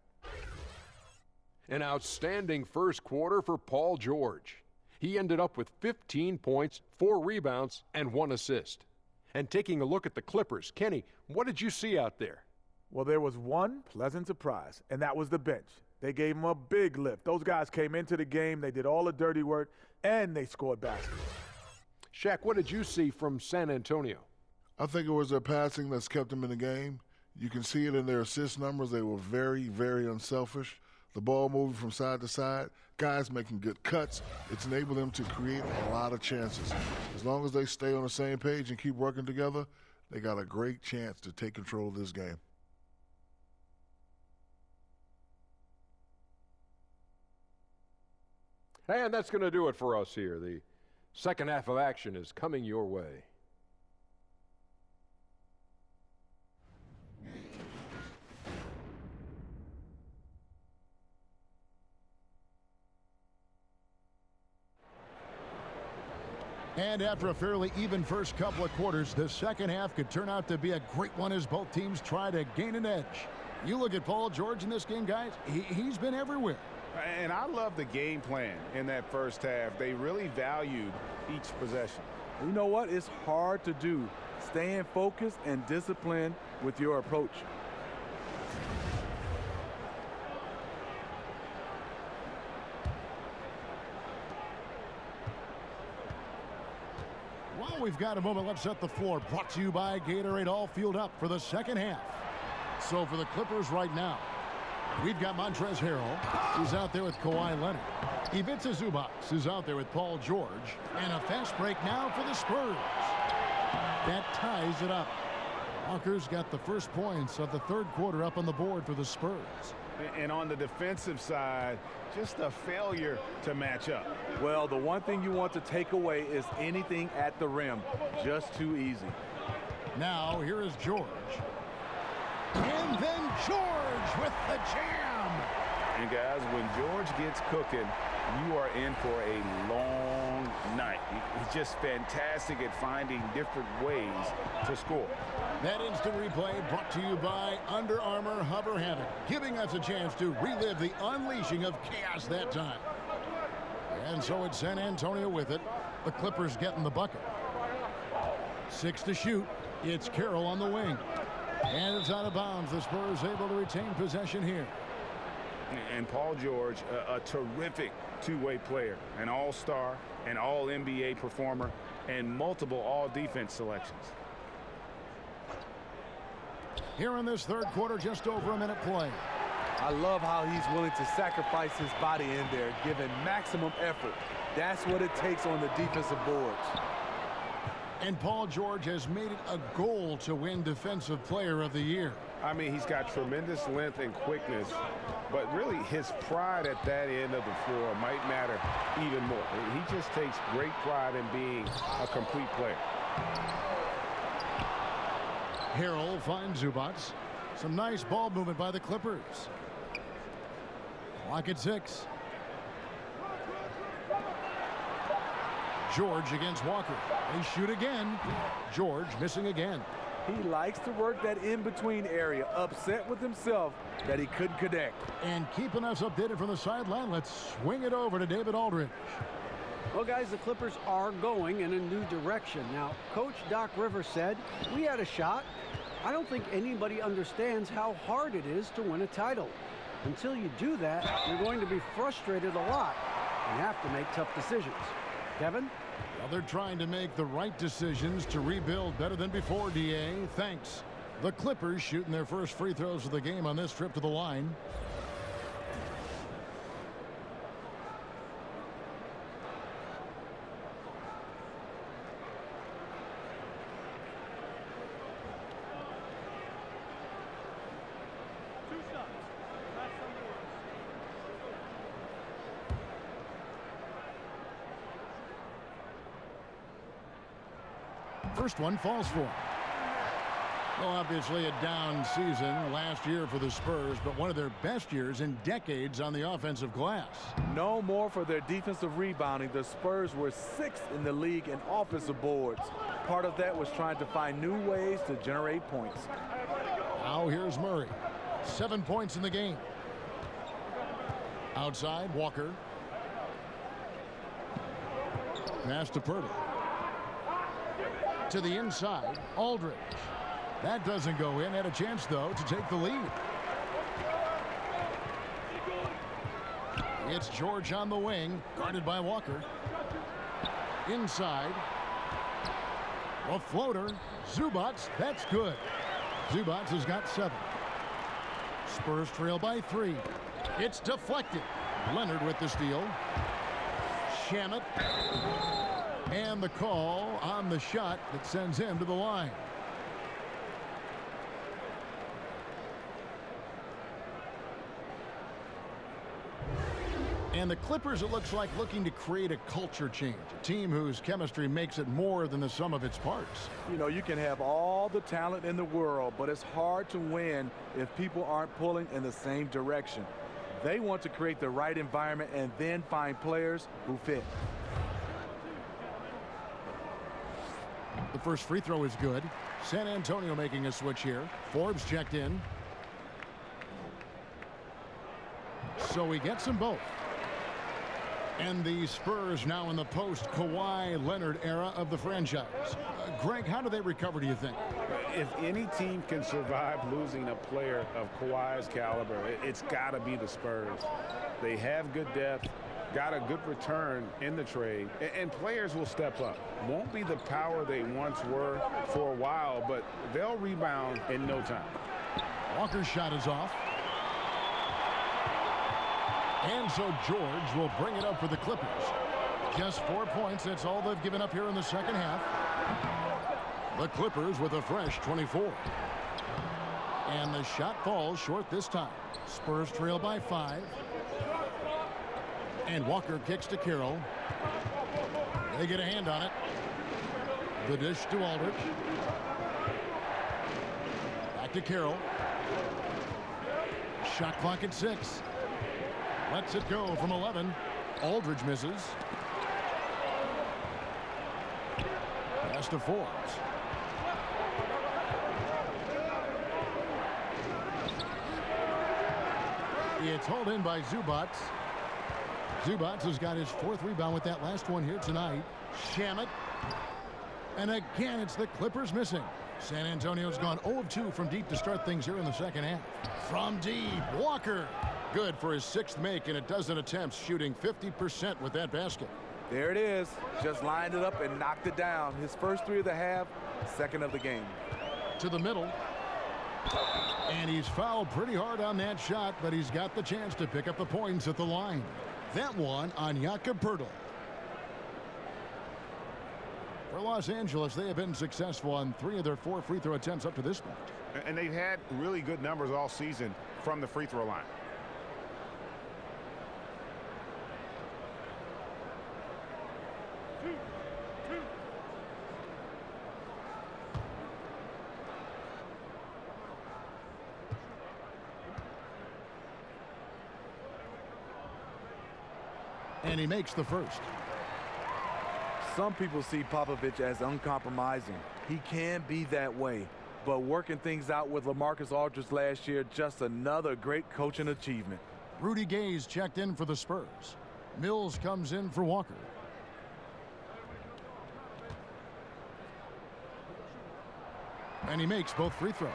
An outstanding first quarter for Paul George. He ended up with 15 points, 4 rebounds, and 1 assist. And taking a look at the Clippers, Kenny, what did you see out there? Well, there was one pleasant surprise, and that was the bench. They gave him a big lift. Those guys came into the game, they did all the dirty work, and they scored baskets. Shaq, what did you see from San Antonio? I think it was their passing that's kept them in the game. You can see it in their assist numbers. They were very, very unselfish. The ball moving from side to side, guys making good cuts. It's enabled them to create a lot of chances. As long as they stay on the same page and keep working together, they got a great chance to take control of this game. And that's going to do it for us here. The second half of action is coming your way. And after a fairly even first couple of quarters, the second half could turn out to be a great one as both teams try to gain an edge. You look at Paul George in this game, guys, he's been everywhere. And I love the game plan in that first half. They really valued each possession. You know what? It's hard to do. Staying focused and disciplined with your approach. While we've got a moment, let's set the floor. Brought to you by Gatorade, all fueled up for the second half. So for the Clippers right now, we've got Montrezl Harrell, who's out there with Kawhi Leonard. Ivica Zubac is out there with Paul George. And a fast break now for the Spurs. That ties it up. Walker's got the first points of the third quarter up on the board for the Spurs. And on the defensive side, just a failure to match up. Well, the one thing you want to take away is anything at the rim. Just too easy. Now, here is George. And then George with the jam. And guys, when George gets cooking, you are in for a long night. He's just fantastic at finding different ways to score. That instant replay brought to you by Under Armour Hover Havoc, giving us a chance to relive the unleashing of chaos that time. And so it's San Antonio with it. The Clippers getting the bucket. 6 to shoot. It's Carroll on the wing. And it's out of bounds. The Spurs able to retain possession here. And Paul George, a terrific two-way player, an all-star, an all-NBA performer, and multiple all-defense selections. Here in this third quarter, just over a minute play. I love how he's willing to sacrifice his body in there, giving maximum effort. That's what it takes on the defensive boards. And Paul George has made it a goal to win Defensive Player of the Year. I mean, he's got tremendous length and quickness, but really his pride at that end of the floor might matter even more. He just takes great pride in being a complete player. Harrell finds Zubac. Some nice ball movement by the Clippers. Clock at 6. George against Walker. They shoot again. George missing again. He likes to work that in-between area, upset with himself that he couldn't connect. And keeping us updated from the sideline, let's swing it over to David Aldridge. Well, guys, the Clippers are going in a new direction. Now, Coach Doc Rivers said, we had a shot. I don't think anybody understands how hard it is to win a title. Until you do that, you're going to be frustrated a lot and have to make tough decisions. Kevin? Well, they're trying to make the right decisions to rebuild better than before, DA. Thanks. The Clippers shooting their first free throws of the game on this trip to the line. First one falls for him. Well, obviously a down season last year for the Spurs, but one of their best years in decades on the offensive glass. No more for their defensive rebounding. The Spurs were 6th in the league in offensive boards. Part of that was trying to find new ways to generate points. Now here's Murray. 7 points in the game. Outside, Walker. Pass to Purdy. To the inside, Aldridge. That doesn't go in. Had a chance, though, to take the lead. It's George on the wing, guarded by Walker. Inside. A floater. Zubac. That's good. Zubac has got 7. Spurs trail by 3. It's deflected. Leonard with the steal. Shamet. And the call on the shot that sends him to the line. And the Clippers, it looks like, looking to create a culture change. A team whose chemistry makes it more than the sum of its parts. You know, you can have all the talent in the world, but it's hard to win if people aren't pulling in the same direction. They want to create the right environment and then find players who fit. The first free throw is good. San Antonio making a switch here. Forbes checked in. So he gets them both. And the Spurs now in the post-Kawhi Leonard era of the franchise. Greg, how do they recover, do you think? If any team can survive losing a player of Kawhi's caliber, it's got to be the Spurs. They have good depth, got a good return in the trade, and players will step up. Won't be the power they once were for a while, but they'll rebound in no time. Walker's shot is off. And so George will bring it up for the Clippers. Just 4 points. That's all they've given up here in the second half. The Clippers with a fresh 24. And the shot falls short this time. Spurs trail by 5. And Walker kicks to Carroll. They get a hand on it. The dish to Aldridge. Back to Carroll. Shot clock at 6. Lets it go from 11. Aldridge misses. Pass to Forbes. It's hauled in by Zubats. Zubats has got his 4th rebound with that last one here tonight. Shamet. And again, it's the Clippers missing. San Antonio's gone 0 of 2 from deep to start things here in the second half. From deep, Walker. Good for his 6th make in a dozen attempts, shooting 50% with that basket. There it is. Just lined it up and knocked it down. His first 3 of the half, 2nd of the game. To the middle. And he's fouled pretty hard on that shot, but he's got the chance to pick up the points at the line. That one on Jakob Poeltl. For Los Angeles, they have been successful on 3 of their 4 free throw attempts up to this point. And they've had really good numbers all season from the free throw line. And he makes the first. Some people see Popovich as uncompromising. He can be that way. But working things out with LaMarcus Aldridge last year, just another great coaching achievement. Rudy Gay's checked in for the Spurs. Mills comes in for Walker. And he makes both free throws.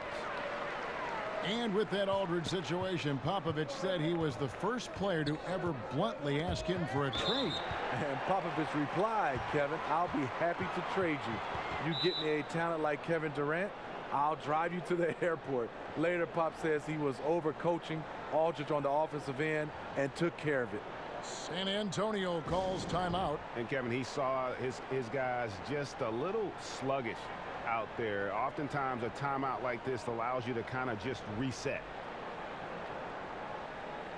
And with that Aldridge situation, Popovich said he was the first player to ever bluntly ask him for a trade. And Popovich replied, Kevin, I'll be happy to trade you. You get me a talent like Kevin Durant, I'll drive you to the airport. Later, Pop says he was overcoaching Aldridge on the offensive end and took care of it. San Antonio calls timeout. And Kevin, he saw his guys just a little sluggish out there. Oftentimes a timeout like this allows you to kind of just reset.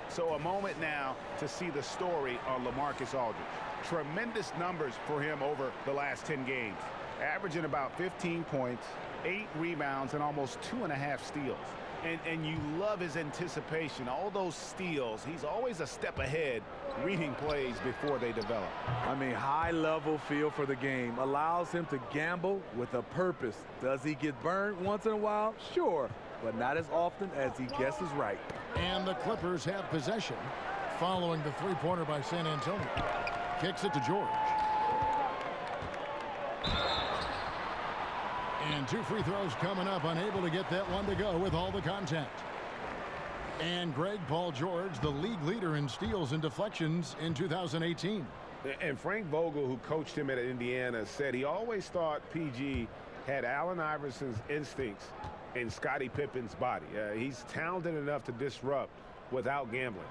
So a moment now to see the story on LaMarcus Aldridge. Tremendous numbers for him over the last 10 games. Averaging about 15 points, 8 rebounds, and almost 2.5 steals. And you love his anticipation. All those steals, he's always a step ahead, reading plays before they develop. I mean, high-level feel for the game. Allows him to gamble with a purpose. Does he get burned once in a while? Sure, but not as often as he guesses right. And the Clippers have possession following the three-pointer by San Antonio. Kicks it to George. And 2 free throws coming up, unable to get that one to go with all the contact. And Greg Paul George, the league leader in steals and deflections in 2018. And Frank Vogel, who coached him at Indiana, said he always thought PG had Allen Iverson's instincts and Scottie Pippen's body. He's talented enough to disrupt without gambling.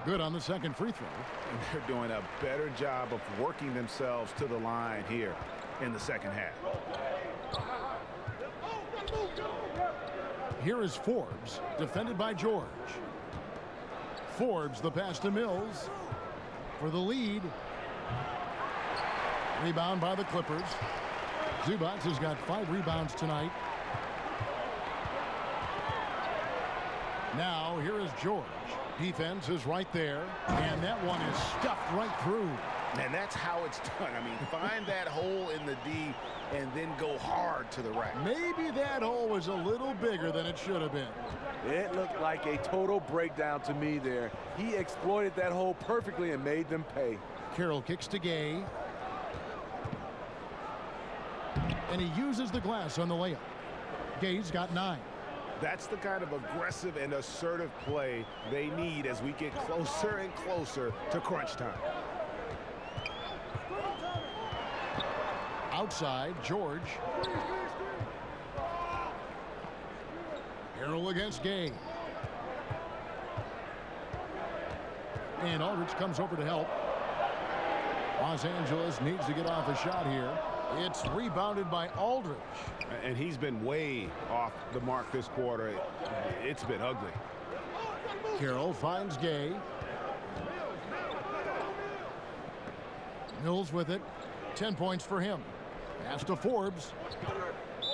Good on the second free throw. And they're doing a better job of working themselves to the line here in the second half. Here is Forbes, defended by George. Forbes, the pass to Mills for the lead. Rebound by the Clippers. Zubac has got 5 rebounds tonight. Now, here is George. Defense is right there, and that one is stuffed right through. And that's how it's done. I mean, find that hole in the D and then go hard to the rack. Maybe that hole was a little bigger than it should have been. It looked like a total breakdown to me there. He exploited that hole perfectly and made them pay. Carroll kicks to Gay. And he uses the glass on the layup. Gay's got 9. That's the kind of aggressive and assertive play they need as we get closer and closer to crunch time. Outside, George. Harrell against Gay. And Aldridge comes over to help. Los Angeles needs to get off a shot here. It's rebounded by Aldridge. And he's been way off the mark this quarter. It's been ugly. Carroll finds Gay. Mills with it. 10 points for him. Pass to Forbes.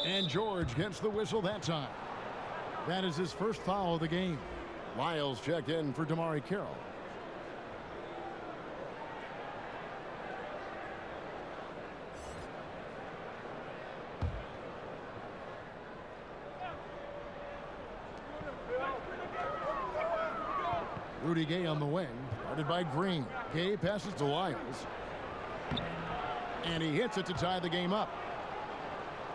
And George gets the whistle that time. That is his first foul of the game. Lyles checked in for Damari Carroll. Rudy Gay on the wing, guarded by Green. Gay passes to Lyles. And he hits it to tie the game up.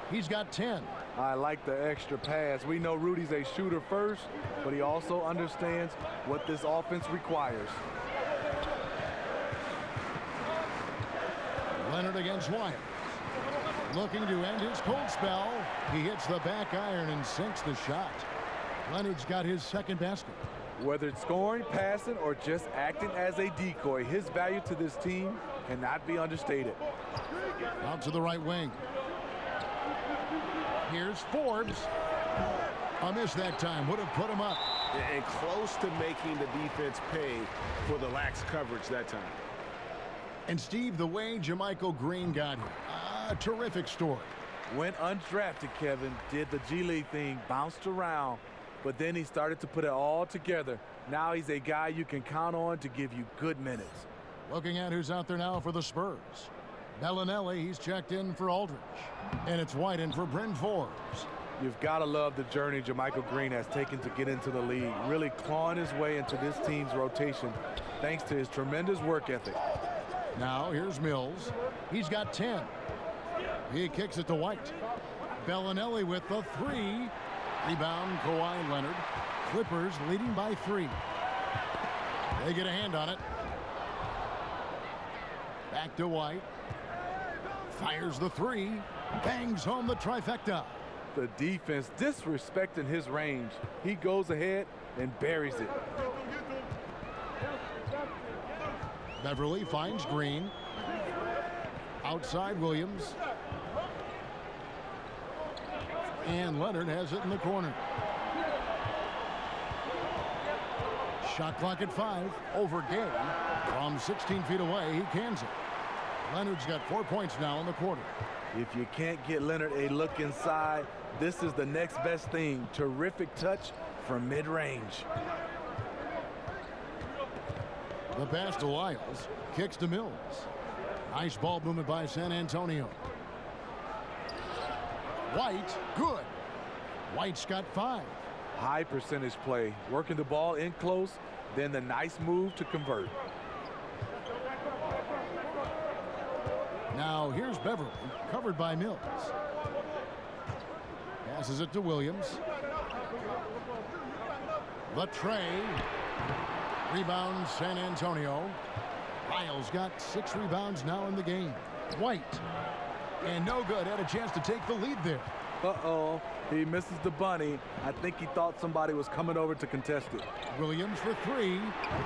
He's got 10. I like the extra pass. We know Rudy's a shooter first, but he also understands what this offense requires. Leonard against Wyatt. Looking to end his cold spell. He hits the back iron and sinks the shot. Leonard's got his second basket. Whether it's scoring, passing, or just acting as a decoy, his value to this team cannot be understated. Out to the right wing. Here's Forbes. A miss that time. Would have put him up. And close to making the defense pay for the lax coverage that time. And Steve, the way Jermichael Green got here. A terrific story. When undrafted, Kevin did the G League thing, bounced around, but then he started to put it all together. Now he's a guy you can count on to give you good minutes. Looking at who's out there now for the Spurs. Bellinelli, he's checked in for Aldridge. And it's White in for Bryn Forbes. You've got to love the journey Jermichael Green has taken to get into the league, really clawing his way into this team's rotation thanks to his tremendous work ethic. Now here's Mills. He's got 10. He kicks it to White. Bellinelli with the 3. Rebound, Kawhi Leonard. Clippers leading by 3. They get a hand on it. Back to White. Fires the 3. Bangs home the trifecta. The defense disrespecting his range. He goes ahead and buries it. Beverly finds Green. Outside Williams. And Leonard has it in the corner. Shot clock at 5. Over Gay. From 16 feet away, he cans it. Leonard's got 4 points now in the quarter. If you can't get Leonard a look inside, this is the next best thing. Terrific touch from mid-range. The pass to Lyles. Kicks to Mills. Nice ball movement by San Antonio. White, good. White's got 5. High percentage play. Working the ball in close, then the nice move to convert. Now here's Beverly, covered by Mills. Passes it to Williams. The tray. Rebound San Antonio. Lyles got 6 rebounds now in the game. White. And no good. Had a chance to take the lead there. Uh-oh, he misses the bunny. I think he thought somebody was coming over to contest it. Williams for 3,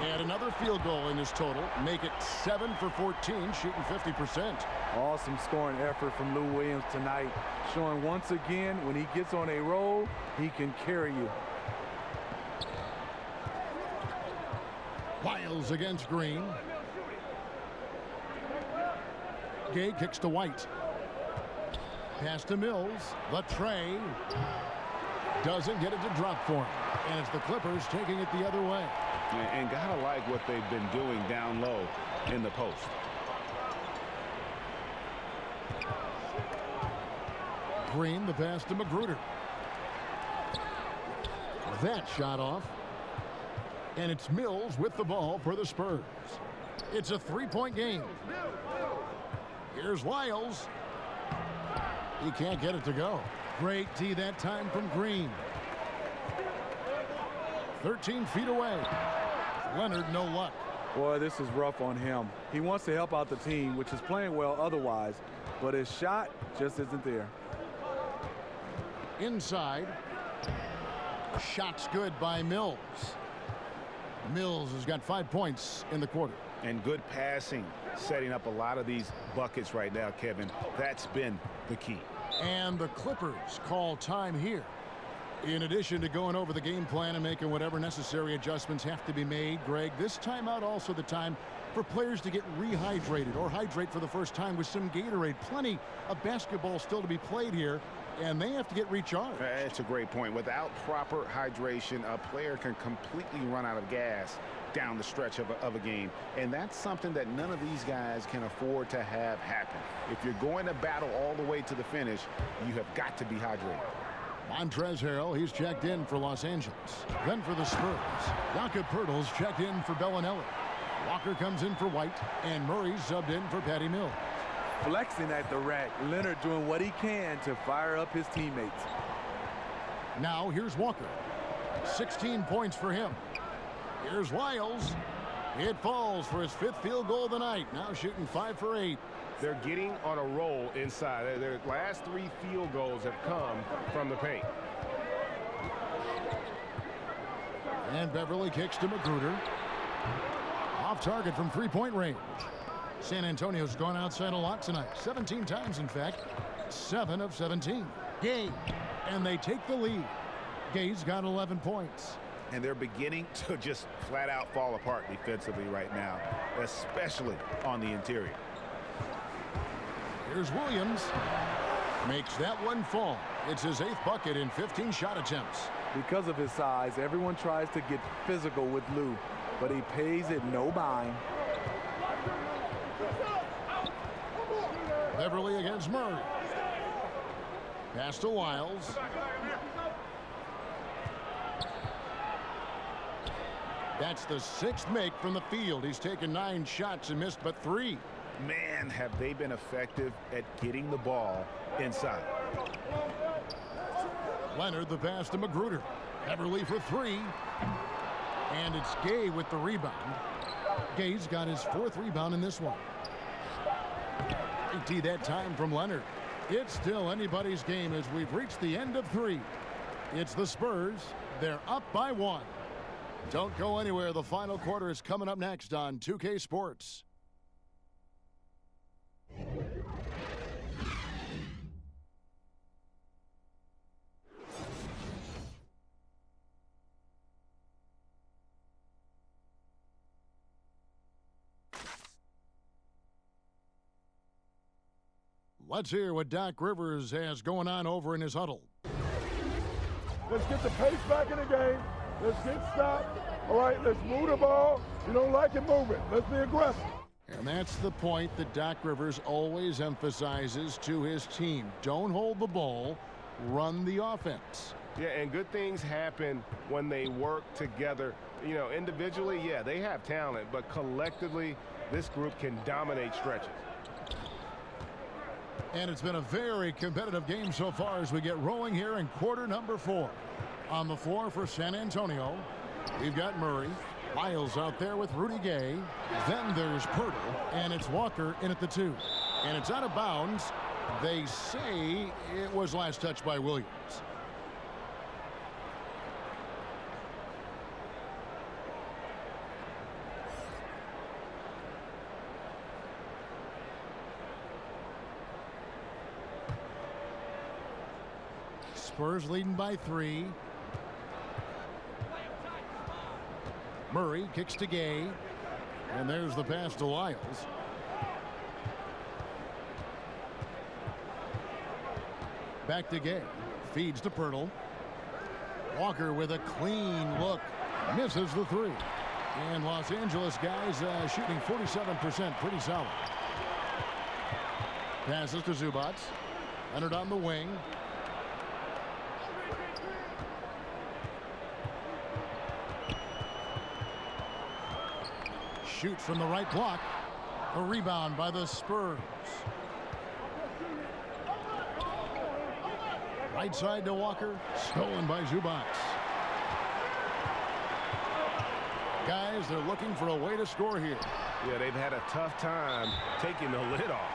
and another field goal in his total. Make it 7 for 14, shooting 50%. Awesome scoring effort from Lou Williams tonight, showing once again when he gets on a roll, he can carry you. Wiles against Green. Gay kicks to White. Pass to Mills. The tray. Doesn't get it to drop for him. And it's the Clippers taking it the other way. And gotta like what they've been doing down low in the post. Green, the pass to Magruder. That shot off. And it's Mills with the ball for the Spurs. It's a 3-point game. Here's Wiles. He can't get it to go. Great D that time from Green. 13 feet away. Leonard, no luck. Boy, this is rough on him. He wants to help out the team, which is playing well otherwise, but his shot just isn't there. Inside. Shot's good by Mills. Mills has got 5 points in the quarter. And good passing, setting up a lot of these buckets right now, Kevin. That's been the key. And the Clippers call time here. In addition to going over the game plan and making whatever necessary adjustments have to be made, Greg, this timeout also the time for players to get rehydrated or hydrate for the first time with some Gatorade. Plenty of basketball still to be played here, and they have to get recharged. That's a great point. Without proper hydration, a player can completely run out of gas down the stretch of a game. And that's something that none of these guys can afford to have happen. If you're going to battle all the way to the finish, you have got to be hydrated. Montrezl Harrell, he's checked in for Los Angeles. Then for the Spurs, Jakob Poeltl's checked in for Bellinelli. Walker comes in for White, and Murray's subbed in for Patty Mills. Flexing at the rack, Leonard doing what he can to fire up his teammates. Now here's Walker. 16 points for him. Here's Wiles. It falls for his 5th field goal of the night. Now shooting 5 for 8. They're getting on a roll inside. Their last 3 field goals have come from the paint. And Beverly kicks to Magruder. Off target from 3-point range. San Antonio's gone outside a lot tonight. 17 times, in fact. 7 of 17. Gay. And they take the lead. Gay's got 11 points. And they're beginning to just flat out fall apart defensively right now, especially on the interior. Here's Williams. Makes that one fall. It's his 8th bucket in 15 shot attempts. Because of his size, everyone tries to get physical with Lou, but he pays it no mind. Beverly against Murray. Pass to Wiles. That's the 6th make from the field. He's taken 9 shots and missed but 3. Man, have they been effective at getting the ball inside. Leonard, the pass to Magruder. Beverly for 3. And it's Gay with the rebound. Gay's got his 4th rebound in this one. 80 that time from Leonard. It's still anybody's game as we've reached the end of 3. It's the Spurs. They're up by 1. Don't go anywhere. The final quarter is coming up next on 2K Sports. Let's hear what Doc Rivers has going on over in his huddle. Let's get the pace back in the game. Let's get stopped. All right, let's move the ball. You don't like it, move it. Let's be aggressive. And that's the point that Doc Rivers always emphasizes to his team. Don't hold the ball, run the offense. Yeah, and good things happen when they work together. You know, individually, yeah, they have talent, but collectively, this group can dominate stretches. And it's been a very competitive game so far as we get rolling here in quarter number 4. On the floor for San Antonio, we've got Murray. Wiles out there with Rudy Gay. Then there's Poeltl, and it's Walker in at the 2. And it's out of bounds. They say it was last touched by Williams. Spurs leading by 3. Murray kicks to Gay. And there's the pass to Lyles. Back to Gay. Feeds to Pirtle. Walker with a clean look. Misses the 3. And Los Angeles guys shooting 47%. Pretty solid. Passes to Zubac. Leonard on the wing. Shoot from the right block. A rebound by the Spurs. Right side to Walker. Stolen by Zubac. Guys, they're looking for a way to score here. Yeah, they've had a tough time taking the lid off.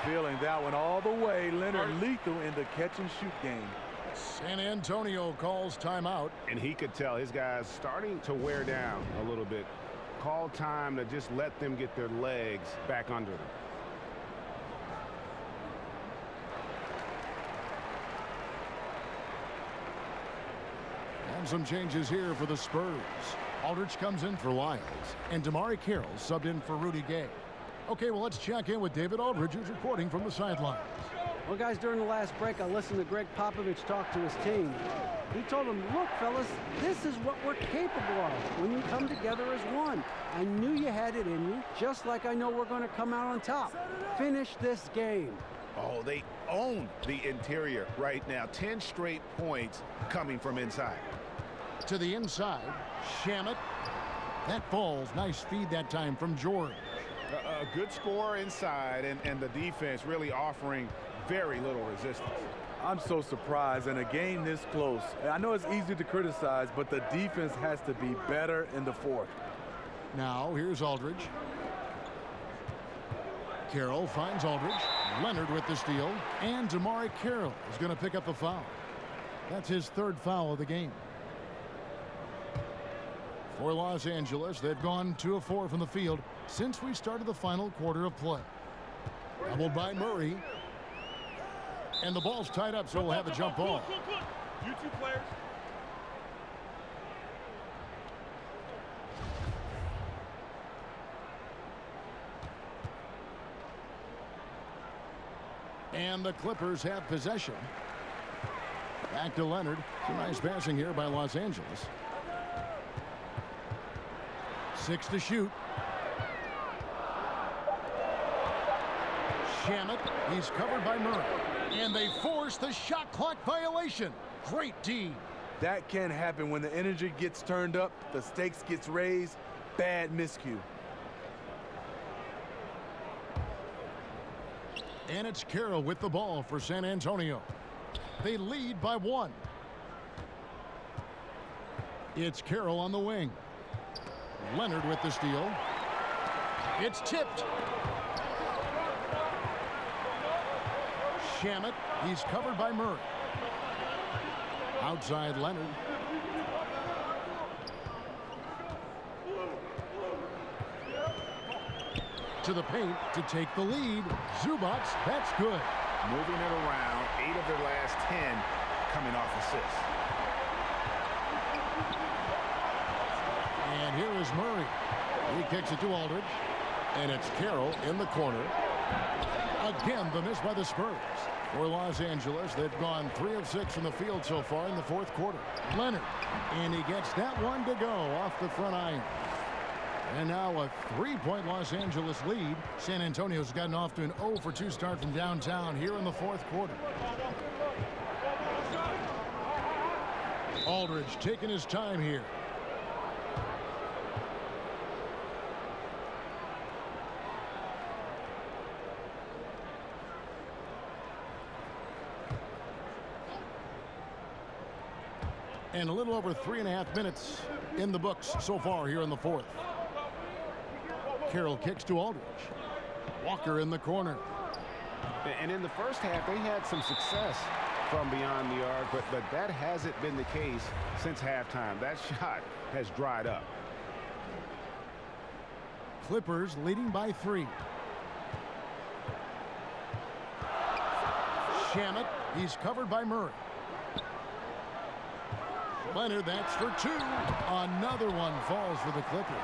Feeling that one all the way. Leonard lethal in the catch-and-shoot game. San Antonio calls timeout. And he could tell his guys starting to wear down a little bit. Call time to just let them get their legs back under them. And some changes here for the Spurs. Aldridge comes in for Lyles, and Damari Carroll subbed in for Rudy Gay. Okay, well, let's check in with David Aldridge, who's reporting from the sidelines. Well, guys, during the last break, I listened to Greg Popovich talk to his team. He told them, look, fellas, this is what we're capable of when you come together as one. I knew you had it in you, just like I know we're going to come out on top. Finish this game. Oh, they own the interior right now. 10 straight points coming from inside. To the inside, Shamet. That falls. Nice feed that time from George. A good score inside, and the defense really offering very little resistance. I'm so surprised in a game this close. I know it's easy to criticize, but the defense has to be better in the fourth. Now, here's Aldridge. Carroll finds Aldridge. Leonard with the steal. And Damari Carroll is going to pick up the foul. That's his 3rd foul of the game. For Los Angeles, they've gone 2 of 4 from the field since we started the final quarter of play. Doubled by Murray. And the ball's tied up, so we'll have a jump ball. You 2 players. And the Clippers have possession. Back to Leonard. Some nice passing here by Los Angeles. 6 to shoot. Shamet. He's covered by Murray. And they force the shot clock violation. Great D. That can happen when the energy gets turned up, the stakes gets raised. Bad miscue. And it's Carroll with the ball for San Antonio. They lead by 1. It's Carroll on the wing. Leonard with the steal. It's tipped. Shamet. He's covered by Murray. Outside Leonard. To the paint to take the lead. Zubac. That's good. Moving it around. 8 of their last 10 coming off assists. And here is Murray. He kicks it to Aldridge. And it's Carroll in the corner. Again, the miss by the Spurs. For Los Angeles, they've gone 3 of 6 from the field so far in the 4th quarter. Leonard. And he gets that one to go off the front iron. And now a 3-point Los Angeles lead. San Antonio's gotten off to an 0-for-2 start from downtown here in the 4th quarter. Aldridge taking his time here. And a little over 3.5 minutes in the books so far here in the 4th. Carroll kicks to Aldridge. Walker in the corner. And in the first half, they had some success from beyond the arc, but that hasn't been the case since halftime. That shot has dried up. Clippers leading by 3. Shamet, he's covered by Murray. Leonard, that's for 2. Another one falls for the Clippers.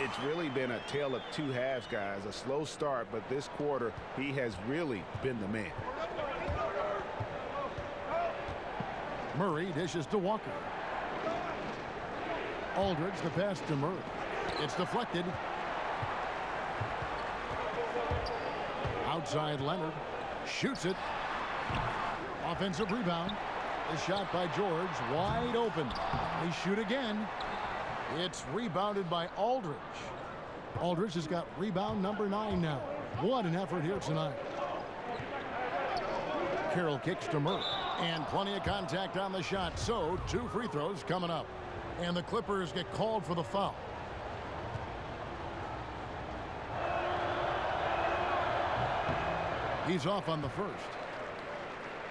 It's really been a tale of two halves, guys. A slow start, but this quarter, he has really been the man. Murray dishes to Walker. Aldridge, the pass to Murray. It's deflected. Outside Leonard. Shoots it. Offensive rebound. The shot by George. Wide open. They shoot again. It's rebounded by Aldridge. Aldridge has got rebound number 9 now. What an effort here tonight. Carroll kicks to Murray. And plenty of contact on the shot. So 2 free throws coming up. And the Clippers get called for the foul. He's off on the first.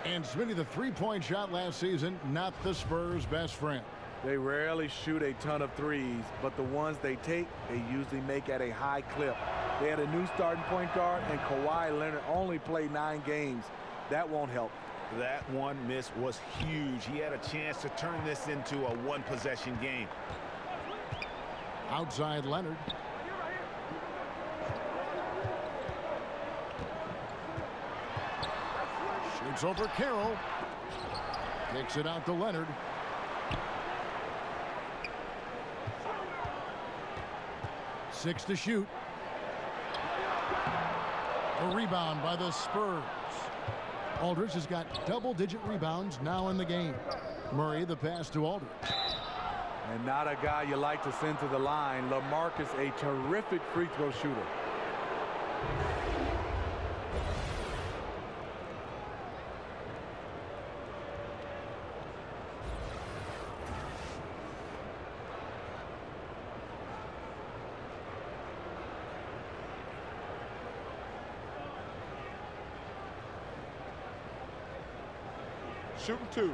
And Smitty, the three-point shot last season, not the Spurs' best friend. They rarely shoot a ton of threes, but the ones they take, they usually make at a high clip. They had a new starting point guard, and Kawhi Leonard only played 9 games. That won't help. That one miss was huge. He had a chance to turn this into a one-possession game. Outside Leonard. Shoots over Carroll. Takes it out to Leonard. Six to shoot. A rebound by the Spurs. Aldridge has got double-digit rebounds now in the game. Murray, the pass to Aldridge. And not a guy you like to send to the line. LaMarcus, a terrific free throw shooter. Shooting 2.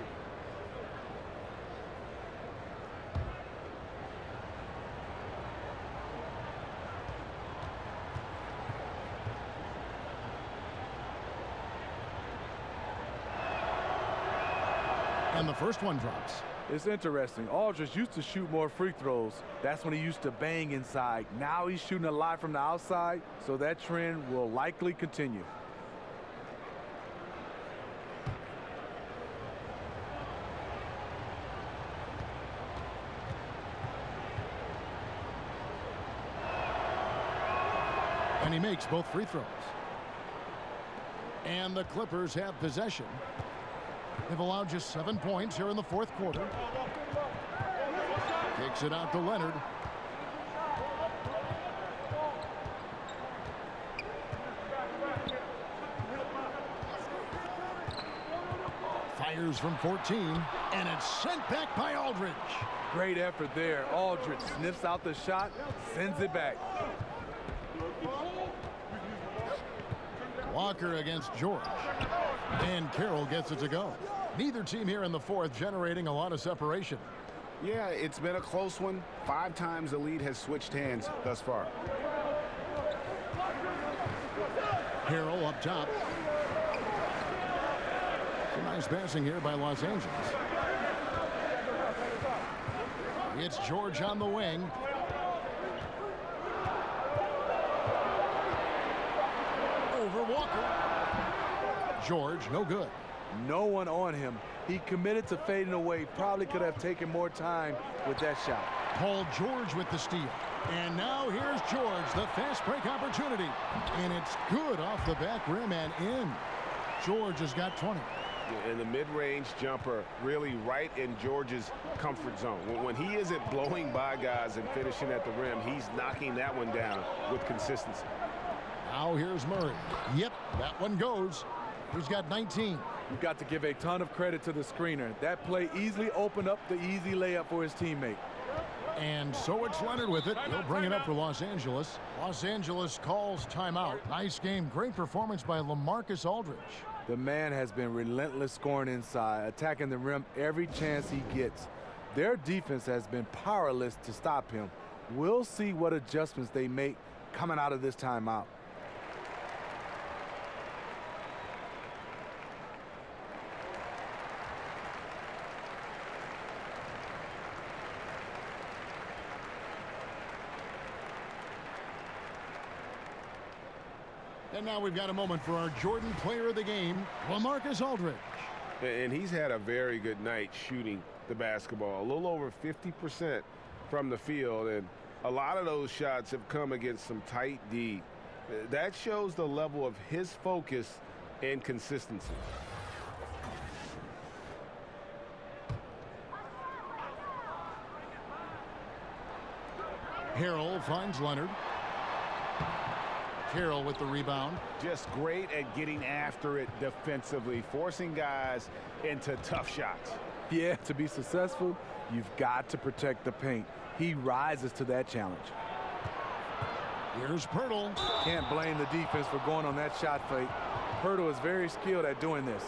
And the first one drops. It's interesting. Aldridge used to shoot more free throws. That's when he used to bang inside. Now he's shooting a lot from the outside, so that trend will likely continue. And he makes both free throws. And the Clippers have possession. They've allowed just 7 points here in the fourth quarter. Takes it out to Leonard. Fires from 14, and it's sent back by Aldridge. Great effort there. Aldridge sniffs out the shot, sends it back. Walker against George. And Carroll gets it to go. Neither team here in the fourth generating a lot of separation. Yeah, it's been a close one. 5 times the lead has switched hands thus far. Carroll up top. Some nice passing here by Los Angeles. It's George on the wing. Over Walker. George, no good. No one on him. He committed to fading away. Probably could have taken more time with that shot. Paul George with the steal. And now here's George, the fast break opportunity. And it's good off the back rim and in. George has got 20. And the mid-range jumper really right in George's comfort zone. When he isn't blowing by guys and finishing at the rim, he's knocking that one down with consistency. Now here's Murray. Yep, that one goes. He's got 19. You've got to give a ton of credit to the screener. That play easily opened up the easy layup for his teammate. And so it's Leonard with it. He'll bring it up for Los Angeles. Los Angeles calls timeout. Nice game. Great performance by LaMarcus Aldridge. The man has been relentless scoring inside, attacking the rim every chance he gets. Their defense has been powerless to stop him. We'll see what adjustments they make coming out of this timeout. And now we've got a moment for our Jordan player of the game, LaMarcus Aldridge. And he's had a very good night shooting the basketball. A little over 50% from the field, and a lot of those shots have come against some tight D. That shows the level of his focus and consistency. Harrell finds Leonard. Carroll with the rebound. Just great at getting after it defensively, forcing guys into tough shots. Yeah, to be successful, you've got to protect the paint. He rises to that challenge. Here's Pirtle. Can't blame the defense for going on that shot fake. Pirtle is very skilled at doing this.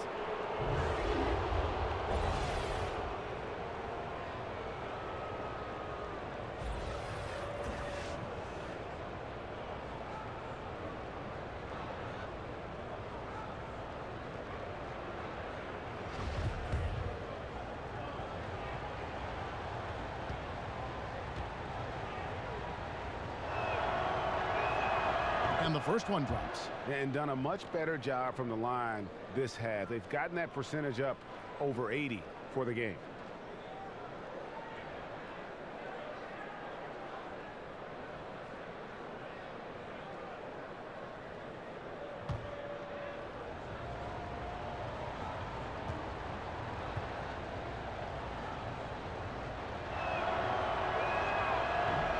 And the first one drops. And done a much better job from the line this half. They've gotten that percentage up over 80 for the game.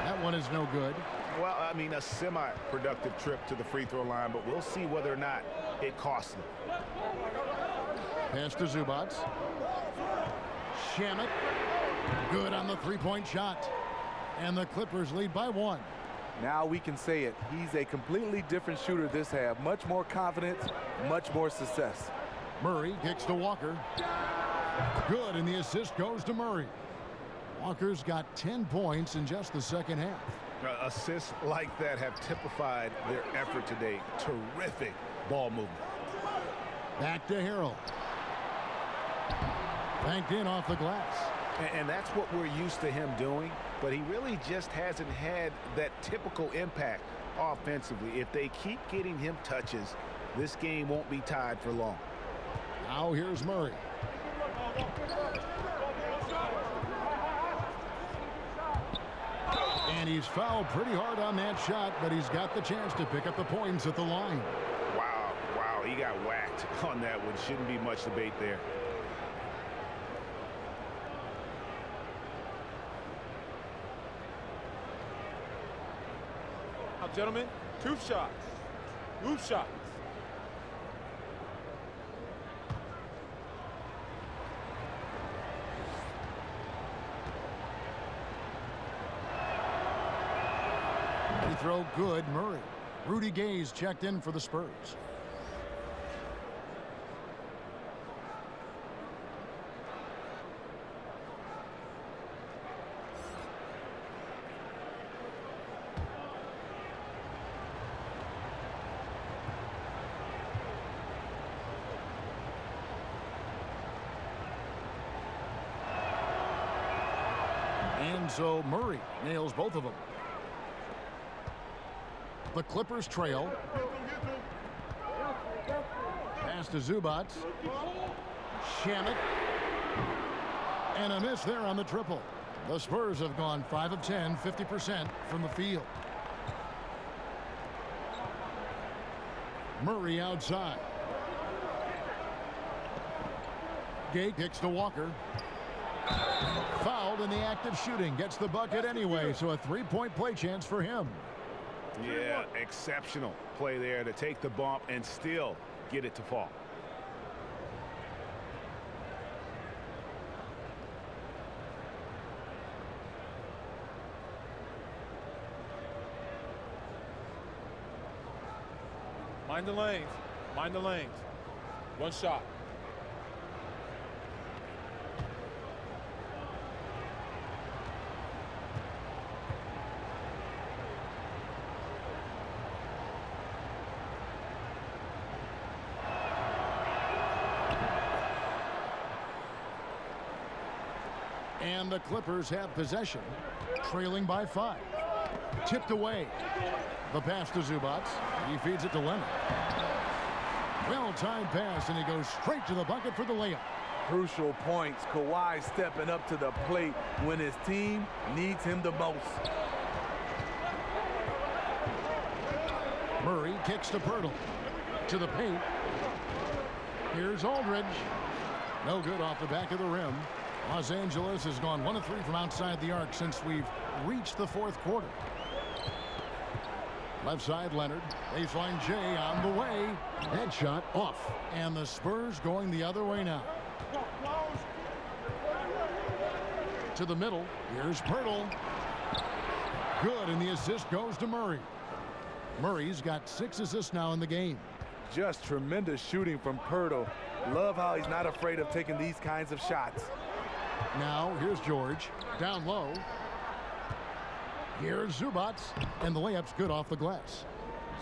That one is no good. Well, I mean, a semi-productive trip to the free throw line, but we'll see whether or not it costs them. Pass to Zubac. Shamet. Good on the three-point shot. And the Clippers lead by 1. Now we can say it. He's a completely different shooter this half. Much more confidence, much more success. Murray kicks to Walker. Good, and the assist goes to Murray. Walker's got 10 points in just the second half. Assists like that have typified their effort today. Terrific ball movement. Back to Harrell. Banked in off the glass. And that's what we're used to him doing, but he really just hasn't had that typical impact offensively. If they keep getting him touches, this game won't be tied for long. Now here's Murray. And he's fouled pretty hard on that shot, but he's got the chance to pick up the points at the line. Wow, he got whacked on that one. Shouldn't be much debate there. Now, gentlemen, 2 shots. 2 shots. Throw good, Murray. Rudy Gay's checked in for the Spurs. And so Murray nails both of them. The Clippers trail. Pass to Zubac. Shamet. And a miss there on the triple. The Spurs have gone 5 of 10, 50% from the field. Murray outside. Gay kicks to Walker. Fouled in the act of shooting. Gets the bucket anyway, so a 3-point play chance for him. Yeah, exceptional play there to take the bump and still get it to fall. Mind the lanes. Mind the lanes. One shot. And the Clippers have possession, trailing by 5. Tipped away. The pass to Zubac. He feeds it to Leonard. Well-timed pass, and he goes straight to the bucket for the layup. Crucial points. Kawhi stepping up to the plate when his team needs him the most. Murray kicks to Pirtle. To the paint. Here's Aldridge. No good off the back of the rim. Los Angeles has gone 1 of 3 from outside the arc since we've reached the 4th quarter. Left side, Leonard. Baseline J on the way. Headshot off. And the Spurs going the other way now. To the middle. Here's Pirtle. Good, and the assist goes to Murray. Murray's got 6 assists now in the game. Just tremendous shooting from Pirtle. Love how he's not afraid of taking these kinds of shots. Now, here's George. Down low. Here's Zubac. And the layup's good off the glass.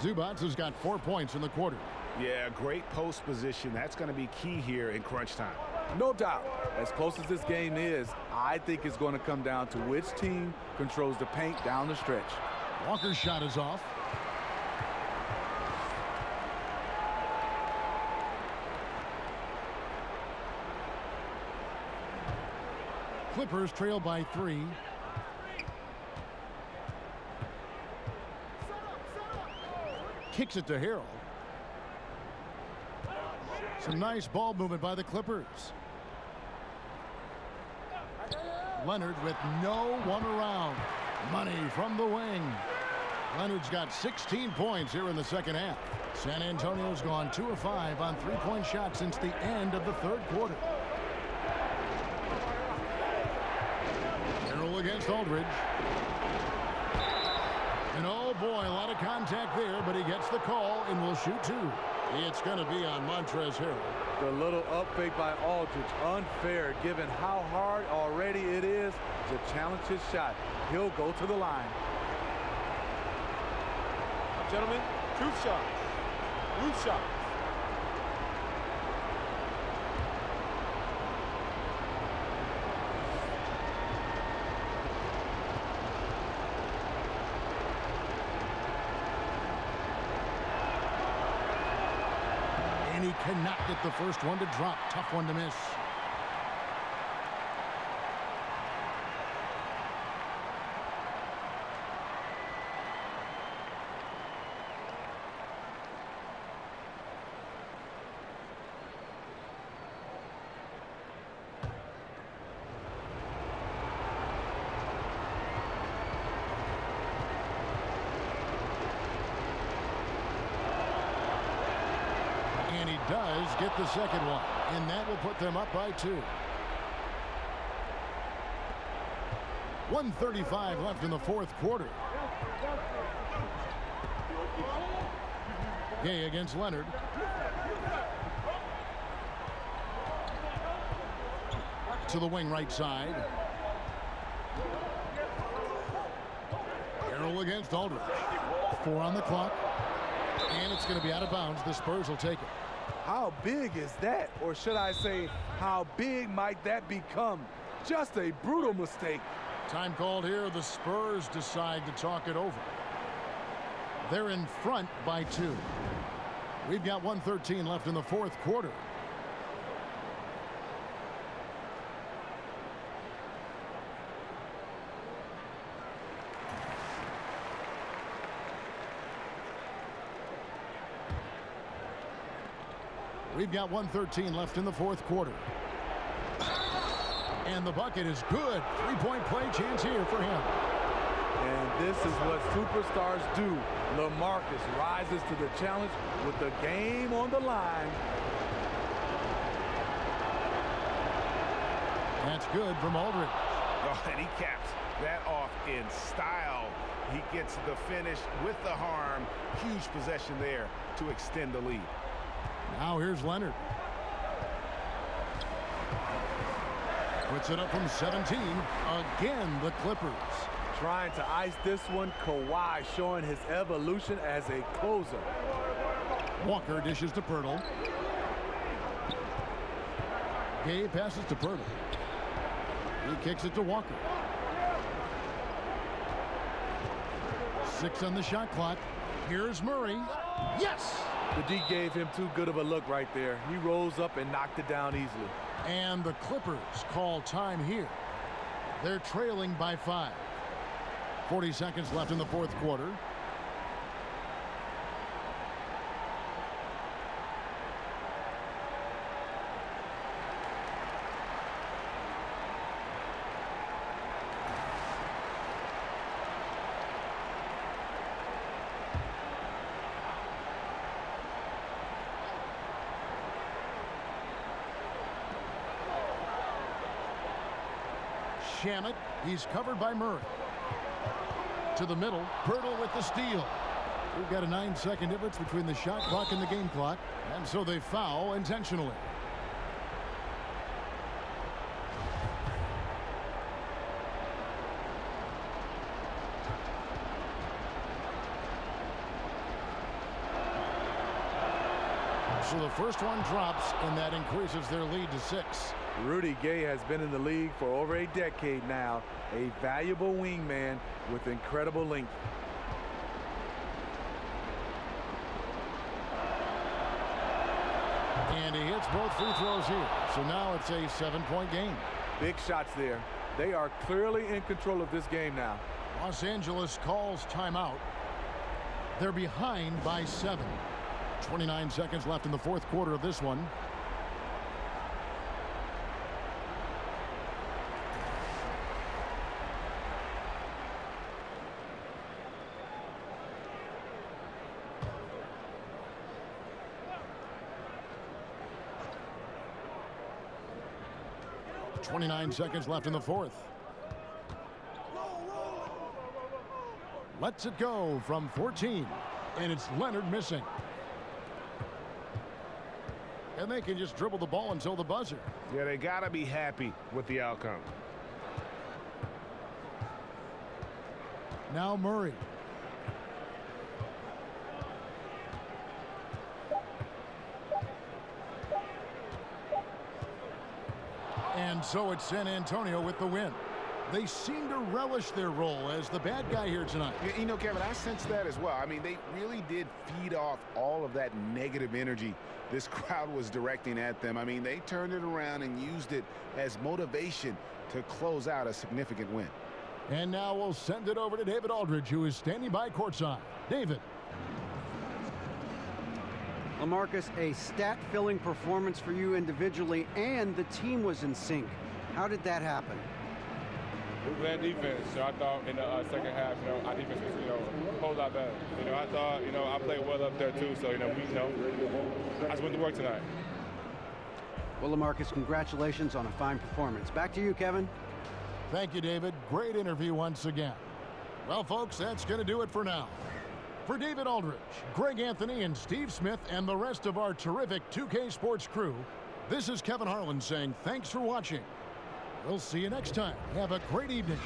Zubac has got 4 points in the quarter. Yeah, great post position. That's going to be key here in crunch time. No doubt. As close as this game is, I think it's going to come down to which team controls the paint down the stretch. Walker's shot is off. Clippers trail by 3. Kicks it to Harrell. Some nice ball movement by the Clippers. Leonard with no one around. Money from the wing. Leonard's got 16 points here in the second half. San Antonio's gone 2 of 5 on 3-point shots since the end of the 3rd quarter. Against Aldridge. And oh boy, a lot of contact there, but he gets the call and will shoot 2. It's going to be on Montrezl Harrell. The little up fake by Aldridge, unfair given how hard already it is to challenge his shot. He'll go to the line. Gentlemen, 2 shots. 2 shots. And he cannot get the first one to drop. Tough one to miss. And he does get the second one, and that will put them up by 2. 1:35 left in the 4th quarter. Gay against Leonard. To the wing right side. Harrell against Aldridge. 4 on the clock. And it's going to be out of bounds. The Spurs will take it. How big is that? Or should I say, how big might that become? Just a brutal mistake. Time called here. The Spurs decide to talk it over. They're in front by 2. We've got 1:13 left in the 4th quarter. We've got 1:13 left in the 4th quarter. And the bucket is good. 3-point play chance here for him. And this is what superstars do. LaMarcus rises to the challenge with the game on the line. That's good from Aldridge. Oh, and he caps. that off in style. He gets the finish with the harm. Huge possession there to extend the lead. Now here's Leonard. Puts it up from 17. Again, the Clippers. Trying to ice this one. Kawhi showing his evolution as a closer. Walker dishes to Pirtle. Gay passes to Pirtle. He kicks it to Walker. 6 on the shot clock. Here's Murray. Yes! The D gave him too good of a look right there. He rose up and knocked it down easily. And the Clippers call time here. They're trailing by 5. 40 seconds left in the fourth quarter. Shamet, he's covered by Murray. To the middle, Pirtle with the steal. We've got a 9-second difference between the shot clock and the game clock, and so they foul intentionally. So the first one drops, and that increases their lead to 6. Rudy Gay has been in the league for over a decade now, a valuable wingman with incredible length. And he hits both free throws here. So now it's a 7-point game. Big shots there. They are clearly in control of this game now. Los Angeles calls timeout. They're behind by 7. 29 seconds left in the fourth quarter of this one. .29 seconds left in the fourth. Lets it go from 14, and it's Leonard missing. And they can just dribble the ball until the buzzer. Yeah, they got to be happy with the outcome. Now Murray. And so it's San Antonio with the win. They seem to relish their role as the bad guy here tonight. You know, Kevin, I sense that as well. I mean, they really did feed off all of that negative energy this crowd was directing at them. I mean, they turned it around and used it as motivation to close out a significant win. And now we'll send it over to David Aldridge, who is standing by courtside. David. LaMarcus, a stat-filling performance for you individually, and the team was in sync. How did that happen? We played defense. So I thought in the second half, our defense was, a whole lot better. I thought, I played well up there too. So, I just went to work tonight. Well, LaMarcus, congratulations on a fine performance. Back to you, Kevin. Thank you, David. Great interview once again. Well, folks, that's going to do it for now. For David Aldridge, Greg Anthony, and Steve Smith, and the rest of our terrific 2K Sports crew, this is Kevin Harlan saying thanks for watching. We'll see you next time. Have a great evening.